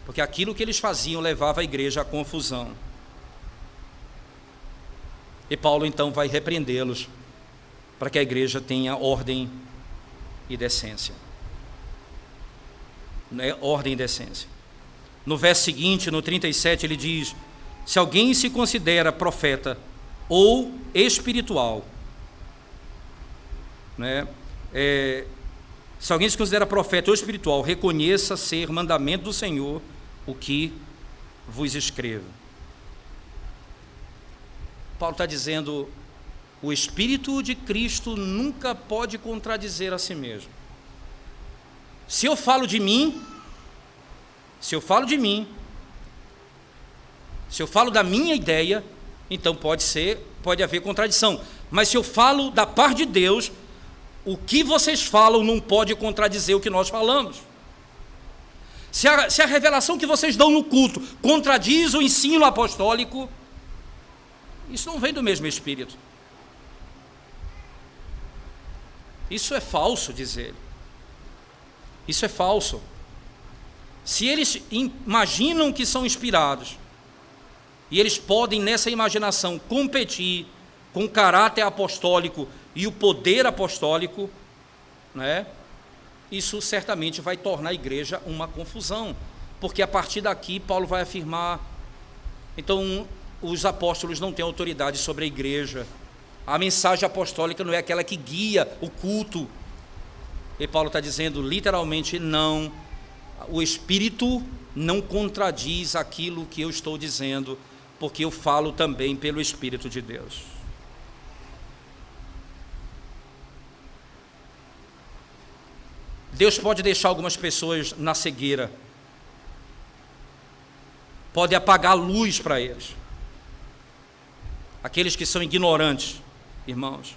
porque aquilo que eles faziam levava a igreja à confusão. E Paulo então vai repreendê-los para que a igreja tenha ordem e decência. Ordem e decência. No verso seguinte, no 37, ele diz: se alguém se considera profeta ou espiritual, se alguém se considera profeta ou espiritual, reconheça ser mandamento do Senhor o que vos escrevo. Paulo está dizendo: o Espírito de Cristo nunca pode contradizer a si mesmo. Se eu falo de mim, se eu falo da minha ideia, então pode haver contradição. Mas se eu falo da parte de Deus, o que vocês falam não pode contradizer o que nós falamos. Se a revelação que vocês dão no culto contradiz o ensino apostólico, isso não vem do mesmo Espírito. Isso é falso, diz ele. Isso é falso. Se eles imaginam que são inspirados, e eles podem, nessa imaginação, competir com o caráter apostólico e o poder apostólico, isso certamente vai tornar a igreja uma confusão, porque a partir daqui Paulo vai afirmar: então os apóstolos não têm autoridade sobre a igreja, a mensagem apostólica não é aquela que guia o culto. E Paulo está dizendo literalmente: não, o Espírito não contradiz aquilo que eu estou dizendo, porque eu falo também pelo Espírito de Deus. Deus pode deixar algumas pessoas na cegueira, pode apagar a luz para eles, aqueles que são ignorantes, irmãos,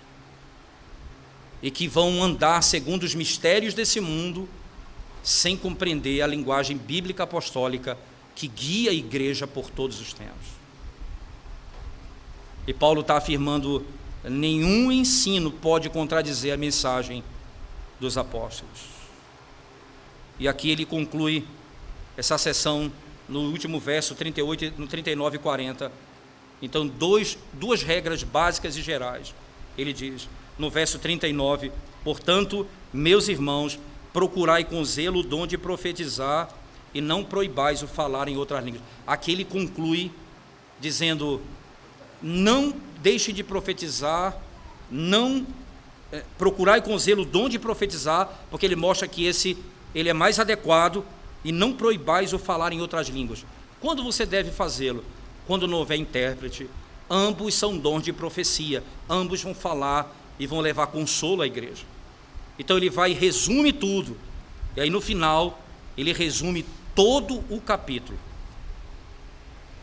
e que vão andar segundo os mistérios desse mundo, sem compreender a linguagem bíblica apostólica que guia a igreja por todos os tempos. E Paulo está afirmando: nenhum ensino pode contradizer a mensagem dos apóstolos. E aqui ele conclui essa sessão no último verso 38, no 39 e 40. Então, duas regras básicas e gerais. Ele diz, no verso 39, portanto, meus irmãos, procurai com zelo o dom de profetizar e não proibais o falar em outras línguas. Aqui ele conclui dizendo, não deixe de profetizar, procurai com zelo o dom de profetizar, porque ele mostra que ele é mais adequado, e não proibais o falar em outras línguas. Quando você deve fazê-lo? Quando não houver intérprete. Ambos são dons de profecia, ambos vão falar e vão levar consolo à igreja. Então ele vai e resume tudo, e aí no final ele resume todo o capítulo.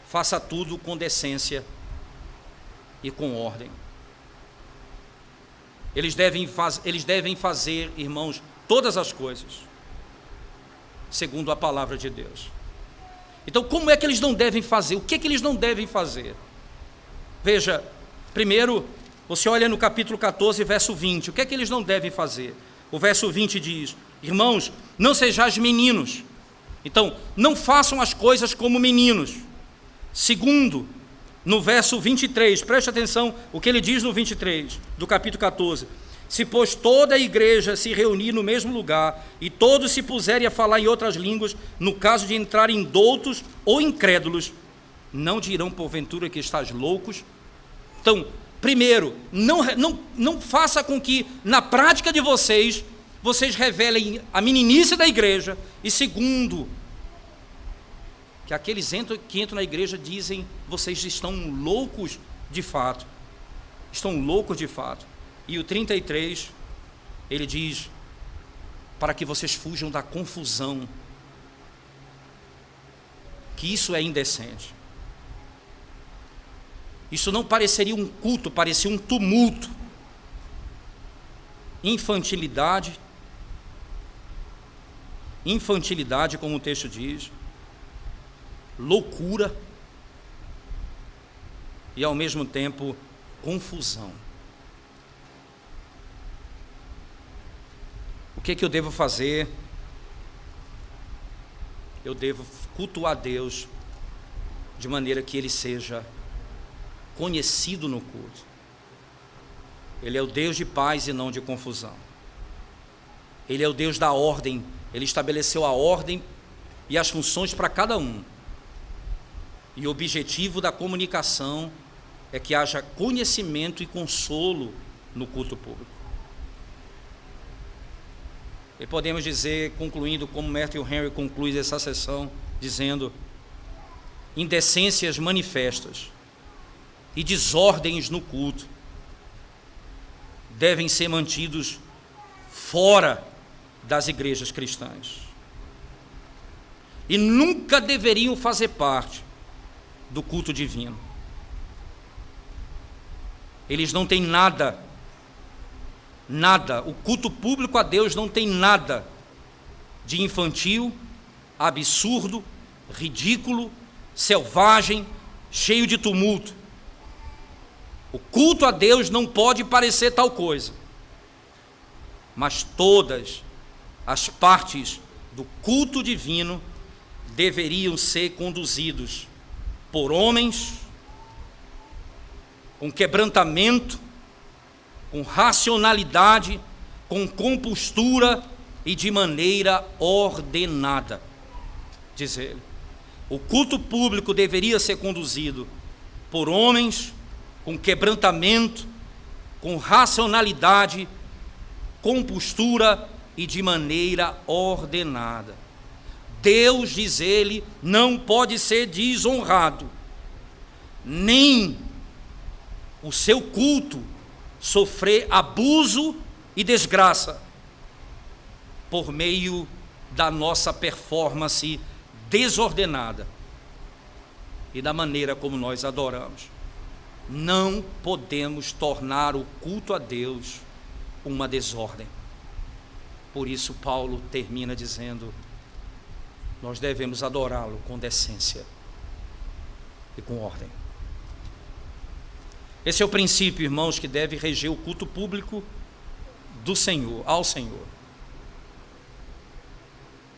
Faça tudo com decência e com ordem. Eles devem fazer, irmãos, todas as coisas segundo a palavra de Deus. Então, como é que eles não devem fazer? O que é que eles não devem fazer? Veja, primeiro, você olha no capítulo 14, verso 20, o que é que eles não devem fazer? O verso 20 diz, irmãos, não sejais meninos. Então, não façam as coisas como meninos. Segundo, no verso 23, preste atenção o que ele diz no 23, do capítulo 14. Se, pois, toda a igreja se reunir no mesmo lugar, e todos se puserem a falar em outras línguas, no caso de entrarem indoutos ou incrédulos, não dirão porventura que estás loucos? Então, primeiro, não faça com que na prática de vocês revelem a meninice da igreja. E segundo, que aqueles que entram na igreja dizem, vocês estão loucos de fato. Estão loucos de fato. E o 33, ele diz, para que vocês fujam da confusão, que isso é indecente. Isso não pareceria um culto, parecia um tumulto. Infantilidade, como o texto diz, loucura e ao mesmo tempo confusão. O que é que eu devo fazer? Eu devo cultuar Deus de maneira que Ele seja conhecido no culto. Ele é o Deus de paz e não de confusão. Ele é o Deus da ordem. Ele estabeleceu a ordem e as funções para cada um. E o objetivo da comunicação é que haja conhecimento e consolo no culto público. E podemos dizer, concluindo, como Matthew Henry conclui essa sessão, dizendo, indecências manifestas e desordens no culto devem ser mantidos fora das igrejas cristãs e nunca deveriam fazer parte do culto divino. Eles não têm nada, o culto público a Deus não tem nada de infantil, absurdo, ridículo, selvagem, cheio de tumulto. O culto a Deus não pode parecer tal coisa, mas todas as partes do culto divino deveriam ser conduzidos por homens com quebrantamento, com racionalidade, com compostura e de maneira ordenada, diz ele. O culto público deveria ser conduzido por homens com quebrantamento, com racionalidade, compostura e de maneira ordenada. Deus, diz ele, não pode ser desonrado, nem o seu culto sofrer abuso e desgraça por meio da nossa performance desordenada e da maneira como nós adoramos. Não podemos tornar o culto a Deus uma desordem. Por isso Paulo termina dizendo: nós devemos adorá-lo com decência e com ordem. Esse é o princípio, irmãos, que deve reger o culto público do Senhor, ao Senhor.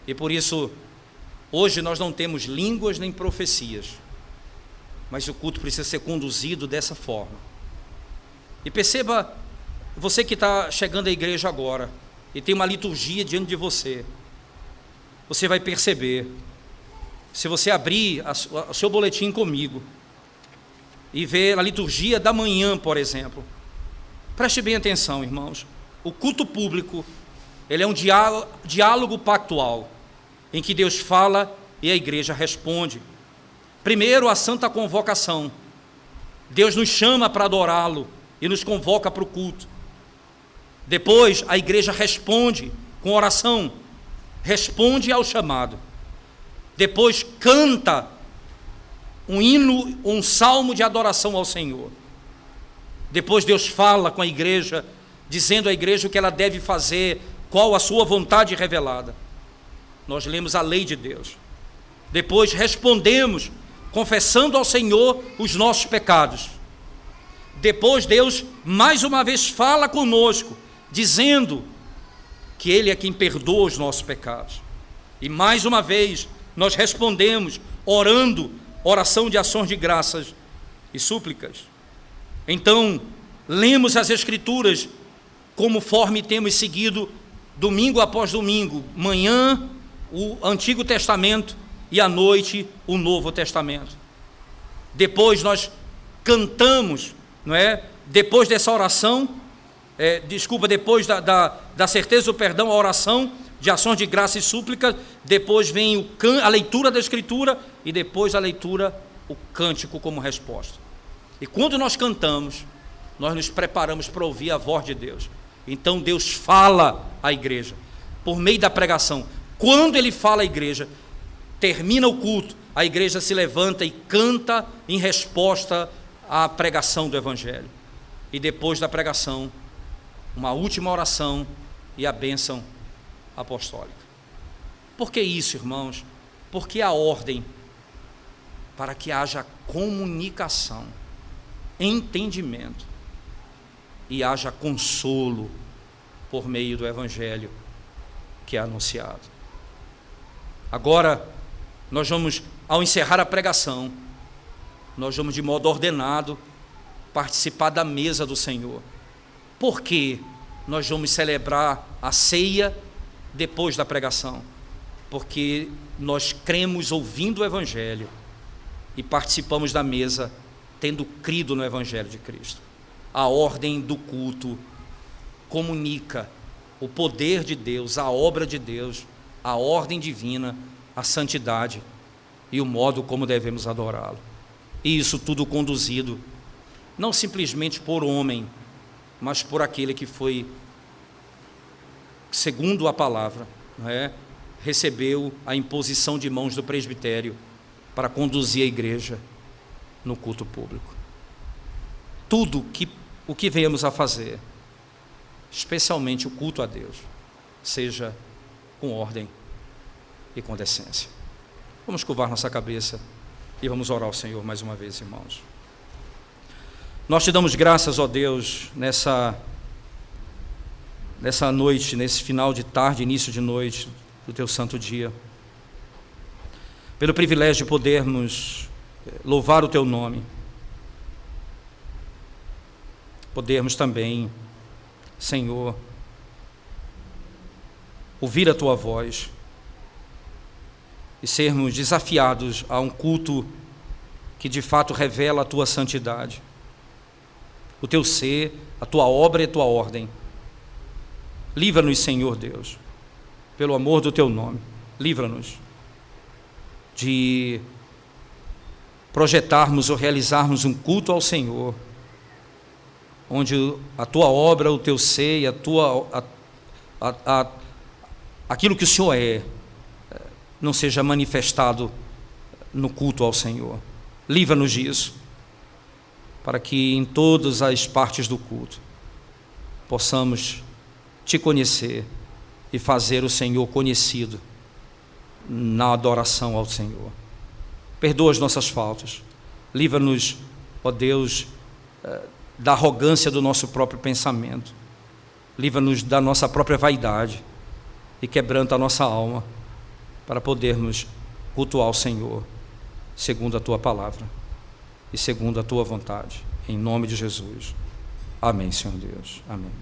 E por isso, hoje nós não temos línguas nem profecias, mas o culto precisa ser conduzido dessa forma. E perceba, você que está chegando à igreja agora, e tem uma liturgia diante de você, você vai perceber, se você abrir o seu boletim comigo, e ver a liturgia da manhã, por exemplo, preste bem atenção, irmãos. O culto público, ele é um diálogo pactual, em que Deus fala e a igreja responde. Primeiro, a santa convocação. Deus nos chama para adorá-lo e nos convoca para o culto. Depois, a igreja responde com oração, responde ao chamado. Depois, canta um hino, um salmo de adoração ao Senhor. Depois Deus fala com a igreja, dizendo à igreja o que ela deve fazer, qual a sua vontade revelada. Nós lemos a lei de Deus. Depois respondemos, confessando ao Senhor os nossos pecados. Depois Deus mais uma vez fala conosco, dizendo que Ele é quem perdoa os nossos pecados. E mais uma vez nós respondemos, orando, oração de ações de graças e súplicas. Então, lemos as Escrituras conforme temos seguido domingo após domingo, manhã o Antigo Testamento e à noite o Novo Testamento. Depois nós cantamos, não é? Depois dessa oração, depois da certeza do perdão, a oração de ações de graça e súplica, depois vem a leitura da Escritura e depois a leitura, o cântico como resposta. E quando nós cantamos, nós nos preparamos para ouvir a voz de Deus. Então Deus fala à igreja, por meio da pregação. Quando Ele fala à igreja, termina o culto, a igreja se levanta e canta em resposta à pregação do Evangelho. E depois da pregação, uma última oração e a bênção apostólica. Por que isso, irmãos? Porque a ordem para que haja comunicação, entendimento e haja consolo por meio do Evangelho que é anunciado. Agora, nós vamos, ao encerrar a pregação, nós vamos de modo ordenado participar da mesa do Senhor. Por quê? Nós vamos celebrar a ceia depois da pregação, porque nós cremos ouvindo o Evangelho e participamos da mesa tendo crido no Evangelho de Cristo. A ordem do culto comunica o poder de Deus, a obra de Deus, a ordem divina, a santidade e o modo como devemos adorá-lo. E isso tudo conduzido não simplesmente por homem, mas por aquele que foi, segundo a palavra, não é? Recebeu a imposição de mãos do presbitério para conduzir a igreja no culto público. Tudo o que venhamos a fazer, especialmente o culto a Deus, seja com ordem e com decência. Vamos curvar nossa cabeça e vamos orar ao Senhor mais uma vez, irmãos. Nós te damos graças, ó Deus, nessa noite, nesse final de tarde, início de noite do teu santo dia, pelo privilégio de podermos louvar o teu nome, podermos também, Senhor, ouvir a tua voz e sermos desafiados a um culto que de fato revela a tua santidade, o teu ser, a tua obra e a tua ordem. Livra-nos, Senhor Deus, pelo amor do teu nome, livra-nos de projetarmos ou realizarmos um culto ao Senhor, onde a tua obra, o teu ser, aquilo que o Senhor é, não seja manifestado no culto ao Senhor. Livra-nos disso, para que em todas as partes do culto possamos te conhecer e fazer o Senhor conhecido na adoração ao Senhor. Perdoa as nossas faltas, livra-nos, ó Deus, da arrogância do nosso próprio pensamento, livra-nos da nossa própria vaidade e quebranta a nossa alma para podermos cultuar o Senhor segundo a tua palavra e segundo a tua vontade, em nome de Jesus. Amém, Senhor Deus. Amém.